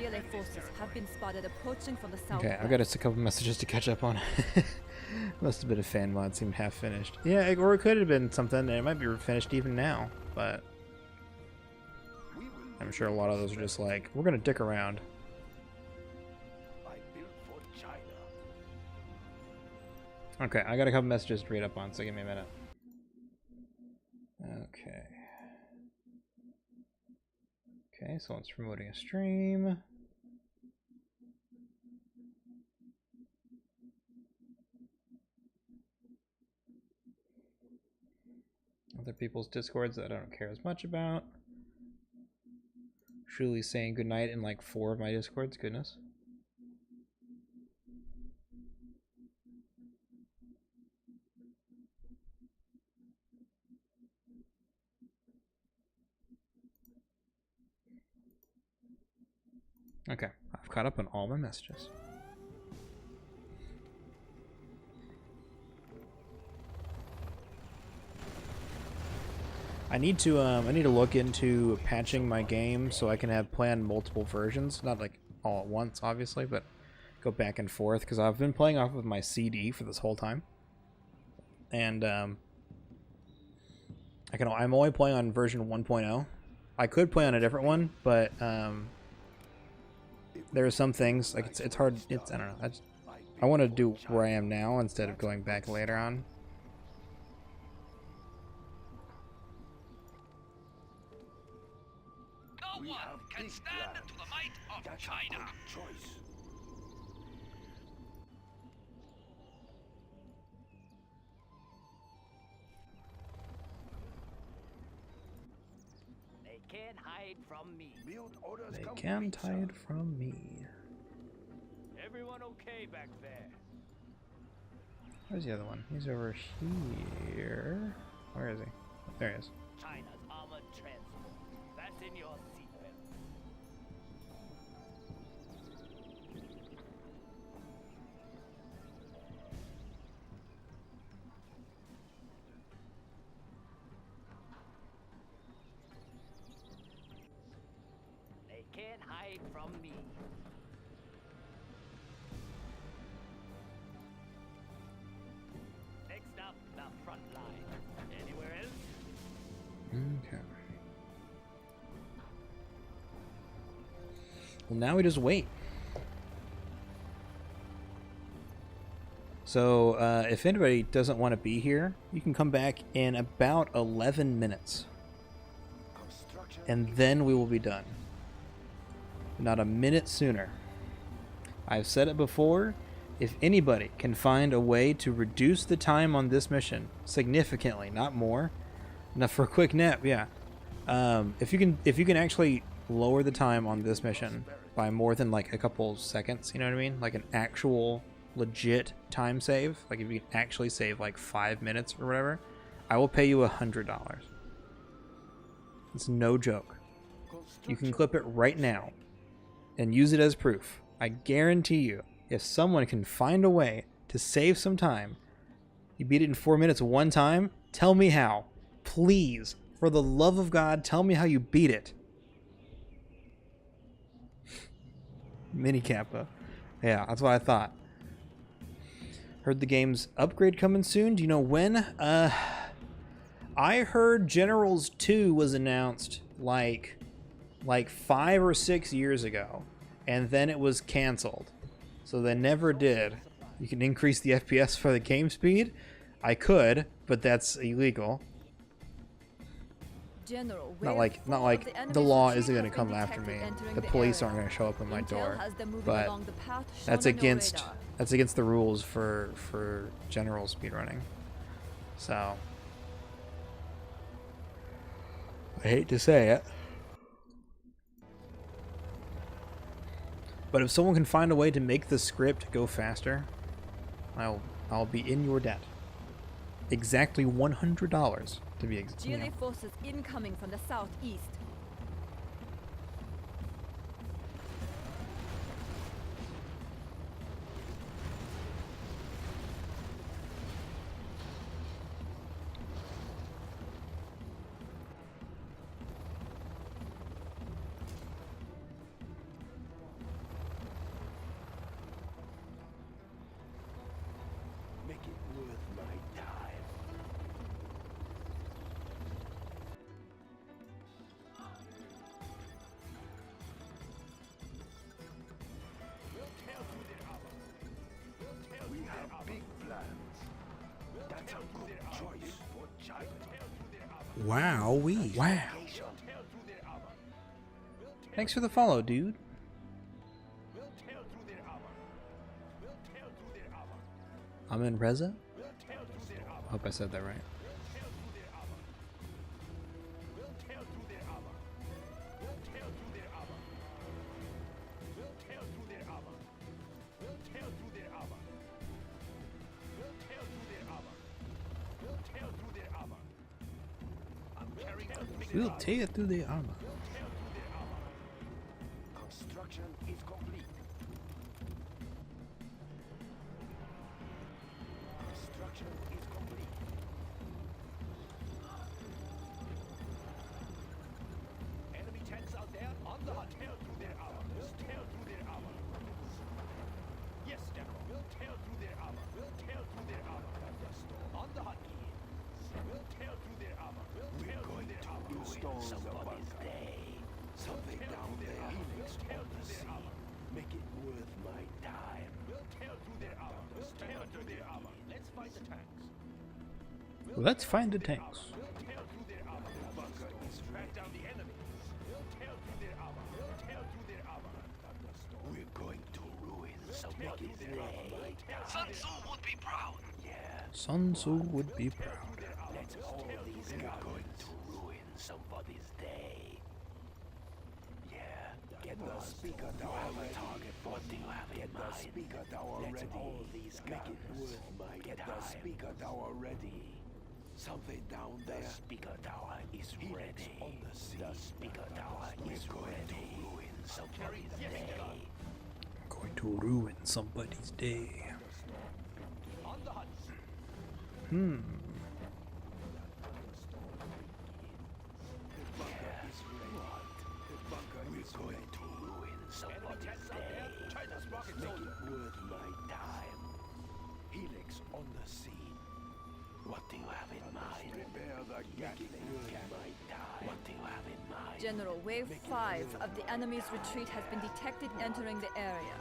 GLA forces have been spotted approaching from the south. Okay, I've got just a couple messages to catch up on. Must have been a fan mod, seemed half finished. Yeah, or it could have been something, and it might be finished even now, but I'm sure a lot of those are just like, we're gonna dick around. Okay, I got a couple messages to read up on, so give me a minute. Okay. Okay, someone's promoting a stream. Other people's discords that I don't care as much about. Truly saying goodnight in like 4 of my discords, goodness. Okay, I've caught up on all my messages. I need to look into patching my game so I can have planned multiple versions, not like all at once, obviously, but go back and forth because I've been playing off of my CD for this whole time, and I'm only playing on version 1.0. I could play on a different one, but there are some things like it's hard. I don't know. I want to do where I am now instead of going back later on. No one can stand to the might of China. They can't hide from me. They can't hide from me. Everyone okay back there? Where's the other one? He's over here. Where is he? There he is. China's armored transport. That's in your seatbelt. They can't hide from me. Next up, the front line. Anywhere else? Okay. Well, now we just wait. So, if anybody doesn't want to be here, you can come back in about 11 minutes. And then we will be done. Not a minute sooner. I've said it before. If anybody can find a way to reduce the time on this mission significantly, not more. Now for a quick nap, yeah. If you can actually lower the time on this mission by more than like a couple seconds, you know what I mean? Like an actual legit time save, like if you can actually save like 5 minutes or whatever, I will pay you $100. It's no joke. You can clip it right now and use it as proof. I guarantee you, if someone can find a way to save some time, you beat it in 4 minutes one time, tell me how. Please, for the love of God, tell me how you beat it. Mini Kappa. Yeah, that's what I thought. Heard the game's upgrade coming soon. Do you know when? I heard Generals 2 was announced like 5 or 6 years ago, and then it was canceled. So they never did. You can increase the FPS for the game speed? I could, but that's illegal. General, Not like the law isn't going to come after me. The police aren't going to show up at my door. But that's against the rules for general speedrunning. So I hate to say it, but if someone can find a way to make the script go faster, I'll be in your debt. Exactly $100 to be exact. GLA forces incoming from the southeast. Make it worth my time. We have big plans. That's a good choice for China. Wowee. Wow. Thanks for the follow, dude. I'm in Reza. Hope I said that right. We'll tear through the armor. Construction is complete. Construction is complete. Enemy tanks out there on the hunt. Tear through their armor. Tear through their armor. Yes, General. We'll tear through their armor. We'll tear through their armor. On the hunt. We'll tear through their armor. We'll tear through their armor. Somebody's day. Something down there. Helix on the sea. Make it worth my time. We'll tear through their armor. We'll tear through their armor. Let's fight the tanks. Let's find the tanks. We'll tear through their armor. Bunker is track down the enemy. We'll tear through their armor. We'll tear through their armor. We're going to ruin somebody's day. Sun Tzu would be proud. Yeah. Sun Tzu would be proud. Let's all these guys going to ruin somebody's day. Yeah. Get the speaker tower ready. Target. What do you have in mind? Get the speaker tower ready. All these guys. Make it worth my time. Get the speaker tower ready. Something down there. The speaker tower is ready. On the sea. The speaker tower is ready. To ruin somebody's day. Going to ruin somebody's day. On the hunt. We're going to ruin somebody's day. China's rocket Make soldier. it worth my time. Helix on the scene. What do you have in mind? Prepare the Gatling worth my time. What do you have in mind? General, Wave 5 of the enemy's retreat has been detected entering the area.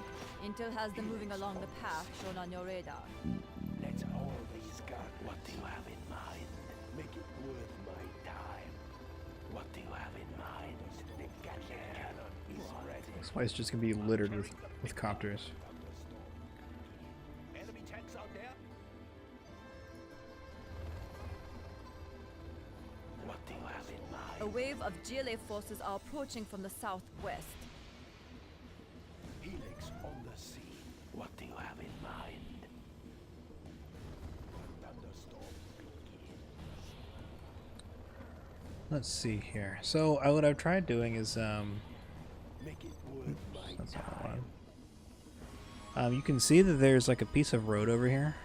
Intel has them moving along the path shown on your radar. Let's all these guns. What do you have in mind? Make it worth my time. What do you have in mind? The Gatling cannon is ready. This place is just gonna be littered with copters. Enemy tanks out there. What do you have in mind? A wave of GLA forces are approaching from the southwest. Helix on the scene. What do you have in mind? Let's see here. So what I've tried doing is Make it worth my that's not time. one. You can see that there's like a piece of road over here.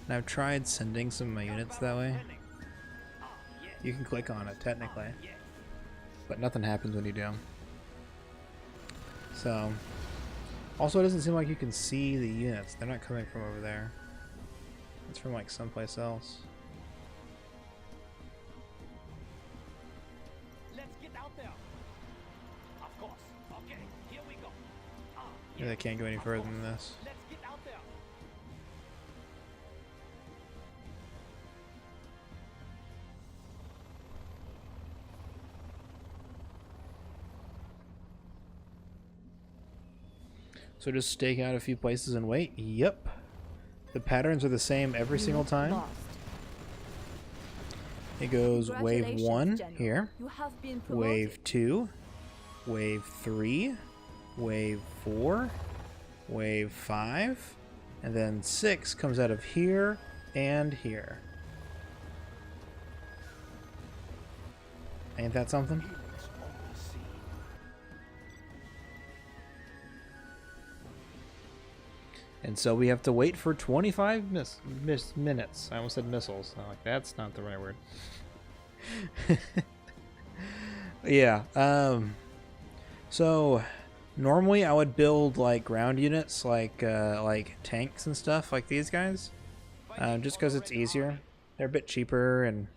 And I've tried sending some of my units that way. You can click on it technically, but nothing happens when you do. So, also it doesn't seem like you can see the units. They're not coming from over there. It's from like someplace else. Let's get out there. Of course. Okay, here we go. Maybe I can't go any further than this. Let's get out there. So just stake out a few places and wait. Yep. The patterns are the same every single time. Lost. It goes wave Congratulations, 1 General. here, You have been promoted. wave 2, wave 3, wave 4, wave 5, and then 6 comes out of here and here. Ain't that something? And so we have to wait for 25 minutes. I almost said missiles. I'm like, that's not the right word. Yeah. So normally I would build like ground units, like tanks and stuff, like these guys, just because it's easier. They're a bit cheaper and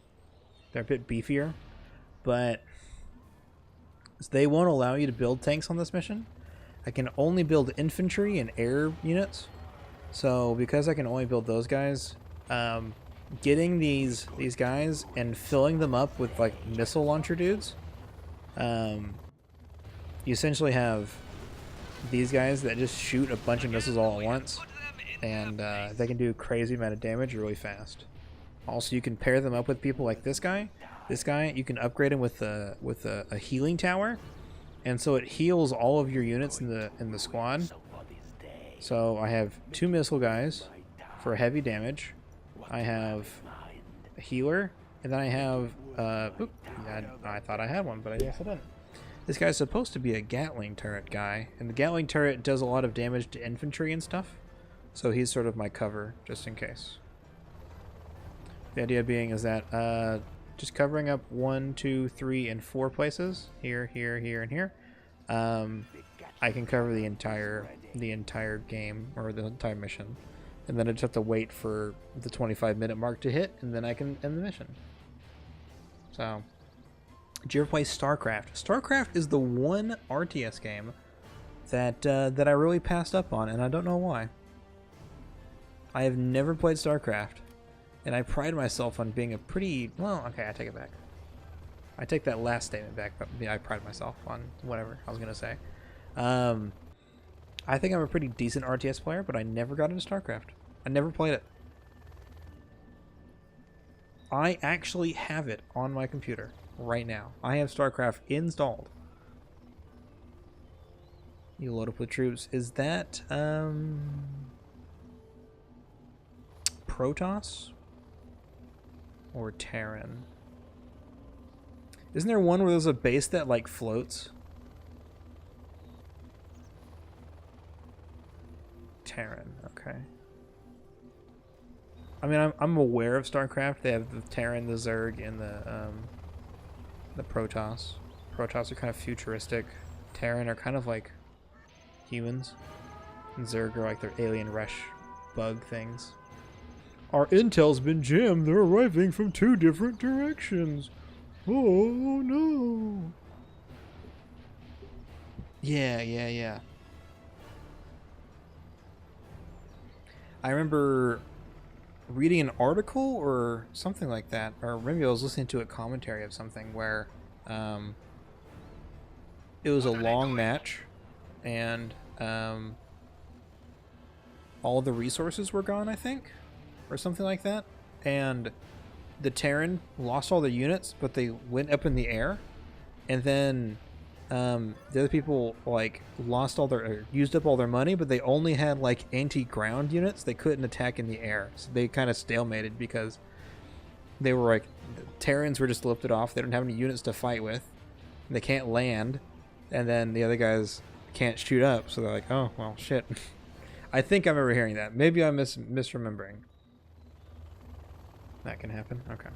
they're a bit beefier, but they won't allow you to build tanks on this mission. I can only build infantry and air units. So because I can only build those guys, getting these guys and filling them up with like missile launcher dudes, you essentially have these guys that just shoot a bunch of missiles all at once, and they can do a crazy amount of damage really fast. Also, you can pair them up with people like this guy. This guy, you can upgrade him with a healing tower. And so it heals all of your units in the squad. So I have 2 missile guys for heavy damage. I have a healer, and then I have I thought I had one, but I guess I didn't. This guy's supposed to be a Gatling turret guy, and the Gatling turret does a lot of damage to infantry and stuff. So he's sort of my cover, just in case. The idea being is that just covering up 1, 2, 3, and 4 places here, here, here, and here. I can cover the entire game or the entire mission, and then I just have to wait for the 25-minute mark to hit, and then I can end the mission. So, did you ever play StarCraft? StarCraft is the one RTS game that that I really passed up on, and I don't know why. I have never played StarCraft. And I pride myself on being a pretty... Well, okay, I take it back. I take that last statement back, but yeah, I pride myself on whatever I was going to say. I think I'm a pretty decent RTS player, but I never got into StarCraft. I never played it. I actually have it on my computer right now. I have StarCraft installed. You load up with troops. Is that... Protoss? Or Terran? Isn't there one where there's a base that like floats? Terran, okay. I mean, I'm aware of StarCraft. They have the Terran, the Zerg, and the Protoss. Protoss are kind of futuristic. Terran are kind of like humans. And Zerg are like their alien rush bug things. Our intel's been jammed. They're arriving from 2 different directions. Oh, no. Yeah. I remember reading an article or something like that, or maybe I was listening to a commentary of something where it was a long match, and all the resources were gone, I think, or something like that, and the Terran lost all their units, but they went up in the air, and then the other people like lost all their, or used up all their money, but they only had like anti-ground units. They couldn't attack in the air, so they kind of stalemated because they were like, the Terrans were just lifted off. They don't have any units to fight with. They can't land. And then the other guys can't shoot up. So they're like, oh, well, shit. I think I remember hearing that. Maybe I'm misremembering. That can happen? Okay.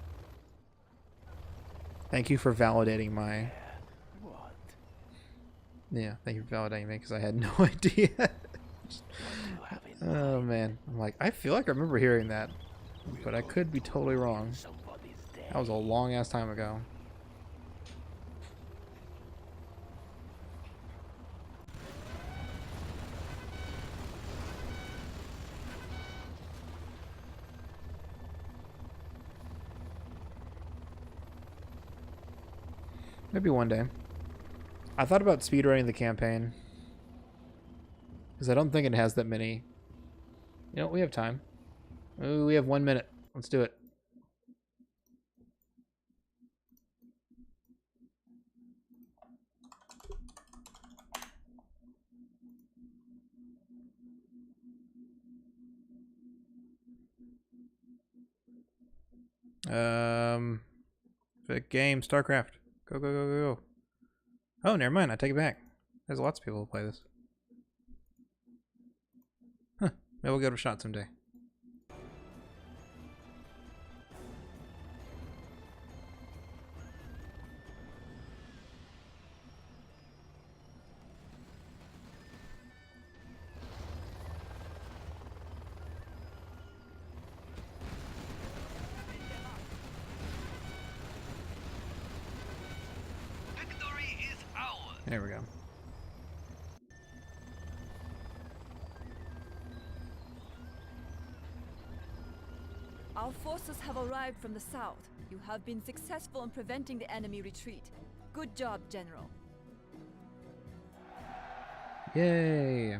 Thank you for validating my... What? Yeah, thank you for validating me, because I had no idea. Oh, man. I'm like, I feel like I remember hearing that. But I could be totally wrong. That was a long-ass time ago. Maybe one day. I thought about speedrunning the campaign. Because I don't think it has that many. You know, we have time. Ooh, we have 1 minute. Let's do it. The game, StarCraft. Go, go, go, go, go. Oh, never mind. I take it back. There's lots of people who play this. Huh. Maybe we'll give it a shot someday. There we go. Our forces have arrived from the south. You have been successful in preventing the enemy retreat. Good job, General. Yay.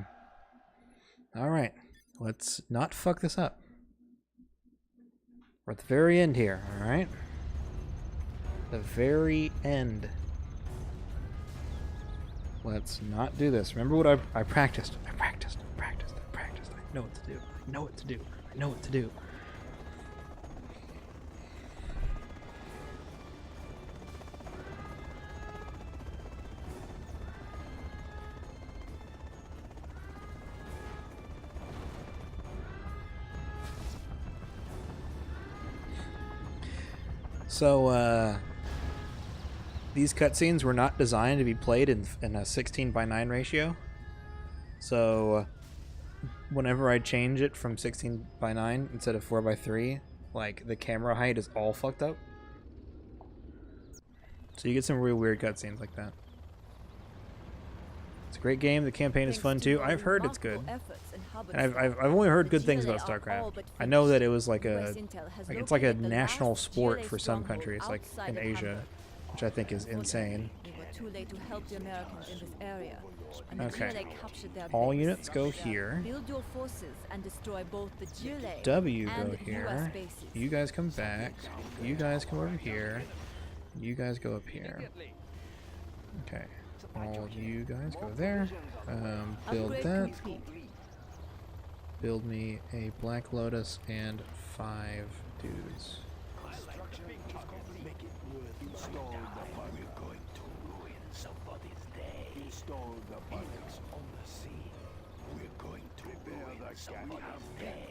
Alright. Let's not fuck this up. We're at the very end here, alright? The very end. Let's not do this. Remember what I practiced. I practiced. I know what to do. I know what to do. I know what to do. So, these cutscenes were not designed to be played in a 16:9 ratio. So, whenever I change it from 16:9 instead of 4:3, like, the camera height is all fucked up. So you get some real weird cutscenes like that. It's a great game. The campaign is fun too. I've heard it's good. And I've only heard good things about StarCraft. I know that it was like it's like a national sport for some countries, like in Asia, which I think is insane. Too late to help the Americans in this area. Okay. All units go here. Build your forces and destroy both the GLA W go and here. US bases. You guys come back. You guys come over here. You guys go up here. Okay. All of you guys go there. Build that. Build me a Black Lotus and 5 dudes. Install the buttons on the sea. We're going to prepare the somebody's day.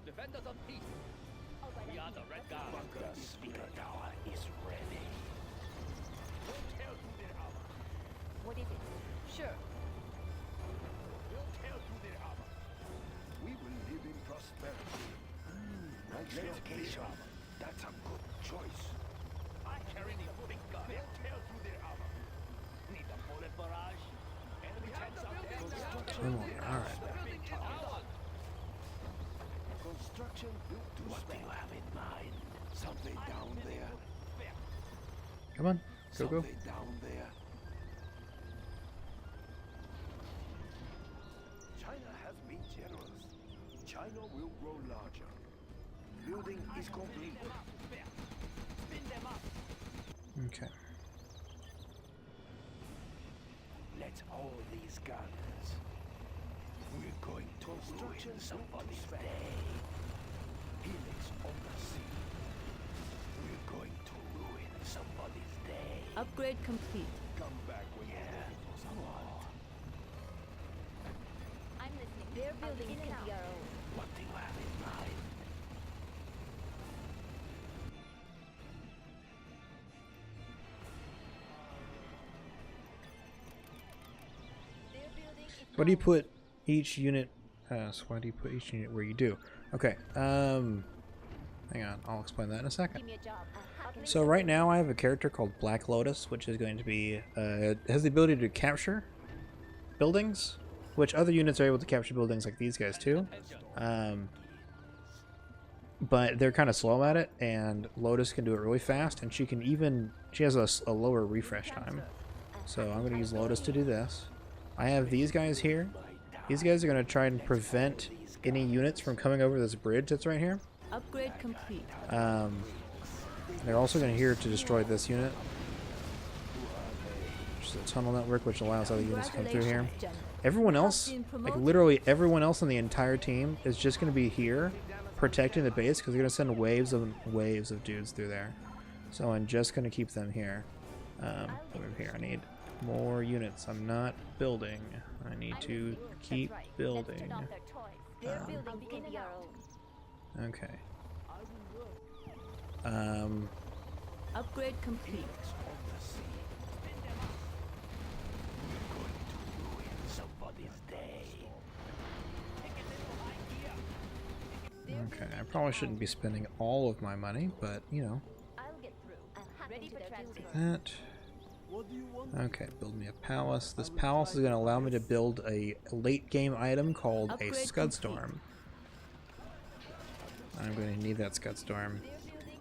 Defenders of peace. We are the Red Guard. The speaker tower is ready. We'll tear through their armor. What is it? Sure. We'll tear through their armor. We will live in prosperity. Nice location. That's a good choice. I carry the big gun. They'll tear through their armor. Need a bullet barrage. Enemy tanks out there. Come on, alright. Construction built to what do you have in mind? Something down there. Come on, go, go. Something down there. China has been generous. China will grow larger. Building is complete. Spin them up. Okay. Let's all these guns. We're going to ruin somebody's day. Helix on the sea. We're going to ruin somebody's day. Upgrade complete. Come back when you're ready for some more. I'm listening. Their building can be our own. What do you have in mind? What do you put each unit? So why do you put each unit where you do? Okay. Hang on. I'll explain that in a second. Give me a job. So right now I have a character called Black Lotus, which is going to be has the ability to capture buildings, which other units are able to capture buildings like these guys too. But they're kind of slow at it, and Lotus can do it really fast, and she has a lower refresh time. So I'm going to use Lotus to do this. I have these guys here. These guys are going to try and prevent any units from coming over this bridge that's right here. Upgrade complete. They're also going to here to destroy this unit. There's a tunnel network which allows other units to come through here. Everyone else, like literally everyone else on the entire team, is just going to be here protecting the base because they're going to send waves of dudes through there. So I'm just going to keep them here. Over here, I need more units. I'm not building. I need to keep building. Okay. Upgrade complete. Okay, I probably shouldn't be spending all of my money, but you know. I'll get through. Ready for transfer. That. Okay, build me a palace. This palace is going to allow me to build a late game item called a Scudstorm. I'm going to need that Scudstorm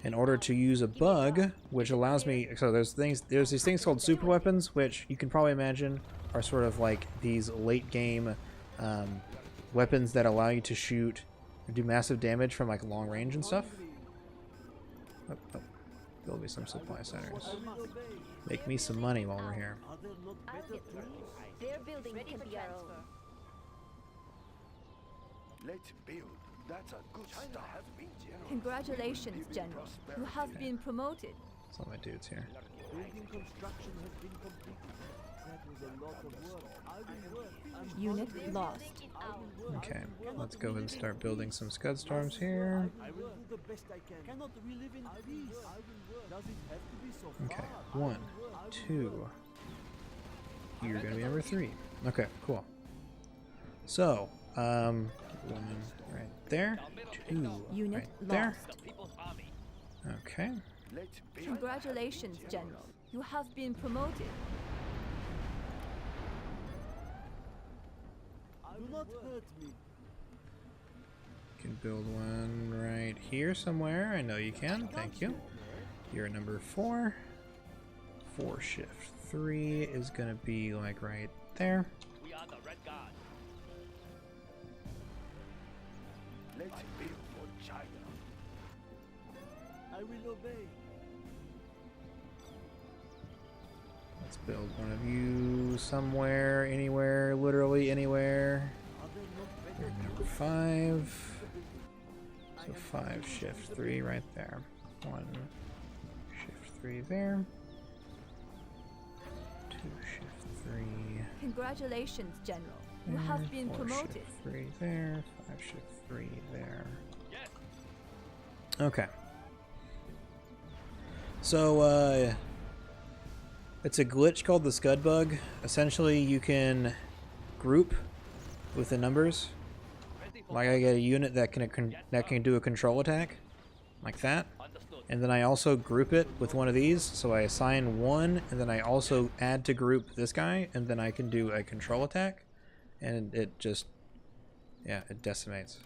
in order to use a bug, which allows me. So there's these things called super weapons, which you can probably imagine are sort of like these late game weapons that allow you to shoot or do massive damage from like long range and stuff. Build me some supply centers. Make me some money while we're here. I'll get through. Their building can be our own. Let's build. That's a good start. Congratulations, General. You have been promoted. Some of my dudes here. Building construction has been completed. That was a lot of work. I will work. Unit lost. Okay, let's go ahead and start building some Scudstorms here. I will do the best I can. Cannot we live in peace? I will work. Does it have to be so far? Okay, 1, 2. You're gonna be number 3. Okay, cool. So, 1 right there, 2 Unit right there. lost. Okay. Congratulations, General. You have been promoted. Do not hurt me. You can build one right here somewhere. I know you can. Thank you. You're number 4. 4 shift 3 is gonna be like right there. We are the Red Guard. Let's build for China. I will obey. Let's build one of you somewhere, anywhere, literally anywhere. You're number 5. So 5 shift 3 right there. 1 shift 3 there. 2 shift 3. Congratulations, General. You there, have been 4 promoted. shift 3 there. 5 shift 3 there. Okay. So, it's a glitch called the Scud bug. Essentially, you can group with the numbers. Like I get a unit that can do a control attack, like that, and then I also group it with one of these. So I assign 1, and then I also add to group this guy, and then I can do a control attack, and it just, yeah, it decimates.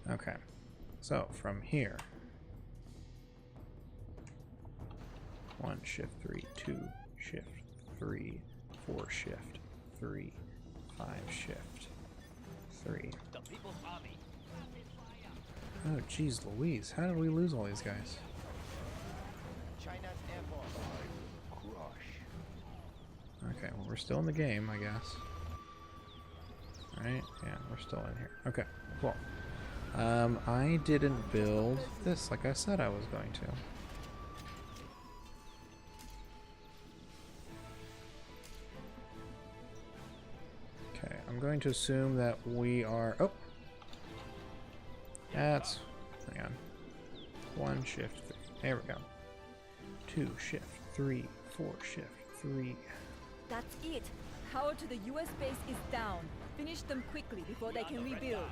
Okay, so from here. 1 shift 3, 2 shift 3, 4 shift 3, 5 shift 3. The People's Army. Oh jeez Louise, how did we lose all these guys? China's Air Force. Okay, well we're still in the game, I guess. right? Yeah, we're still in here. Okay, cool. I didn't build this like I said I was going to. Okay, I'm going to assume that we are... Oh! That's... Hang on. 1 shift 3. There we go. 2 shift 3. 4 shift 3. That's it. Power to the US base is down. Finish them quickly before they can rebuild.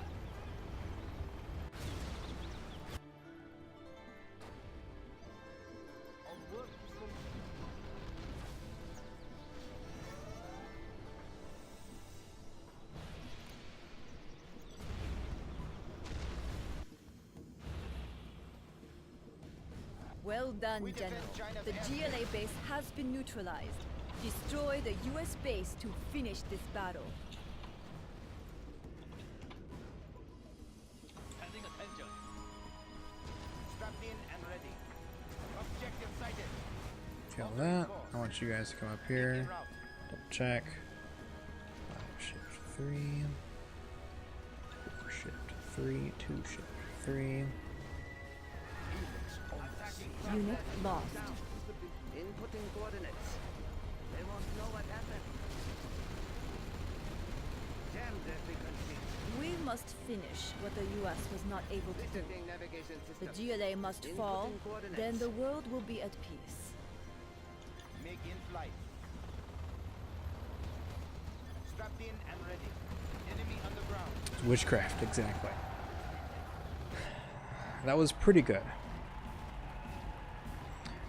Well done, General. The GLA base has been neutralized. Destroy the US base to finish this battle. Standing attention. Strapped in and ready. Objective sighted. Kill that. I want you guys to come up here. Double check. 5 shift 3. 4 shift 3. 2 shift 3. Unit lost. Inputting coordinates. They won't know what happened. Jam their frequency. We must finish what the US was not able to do. Resetting navigation The system. GLA must fall, then the world will be at peace. Make in flight. Strapped in and ready. Enemy underground. It's witchcraft, exactly. That was pretty good.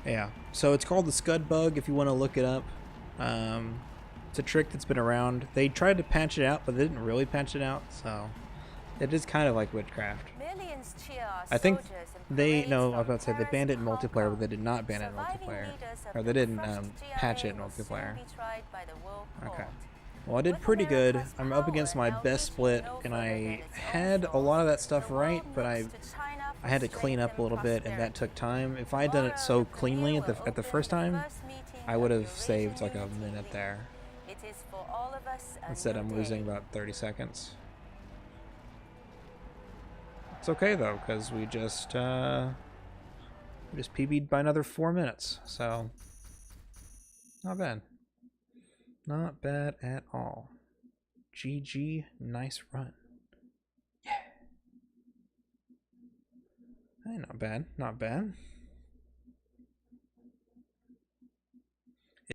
Yeah, so it's called the Scud bug if you want to look it up. It's a trick that's been around. They tried to patch it out, but they didn't really patch it out, so it is kind of like witchcraft. I think they, no, I was about to say they banned it in multiplayer, but they did not ban it in multiplayer. Or they didn't patch it in multiplayer. Okay. Well, I did pretty good. I'm up against my best split, and I had a lot of that stuff right, but I had to clean up a little bit, and that took time. If I had done it so cleanly at the first time, I would have saved like a minute there. Instead, I'm losing about 30 seconds. It's okay though, because we just PB'd by another 4 minutes, so not bad. Not bad at all. GG, nice run. Yeah. Hey, not bad, not bad.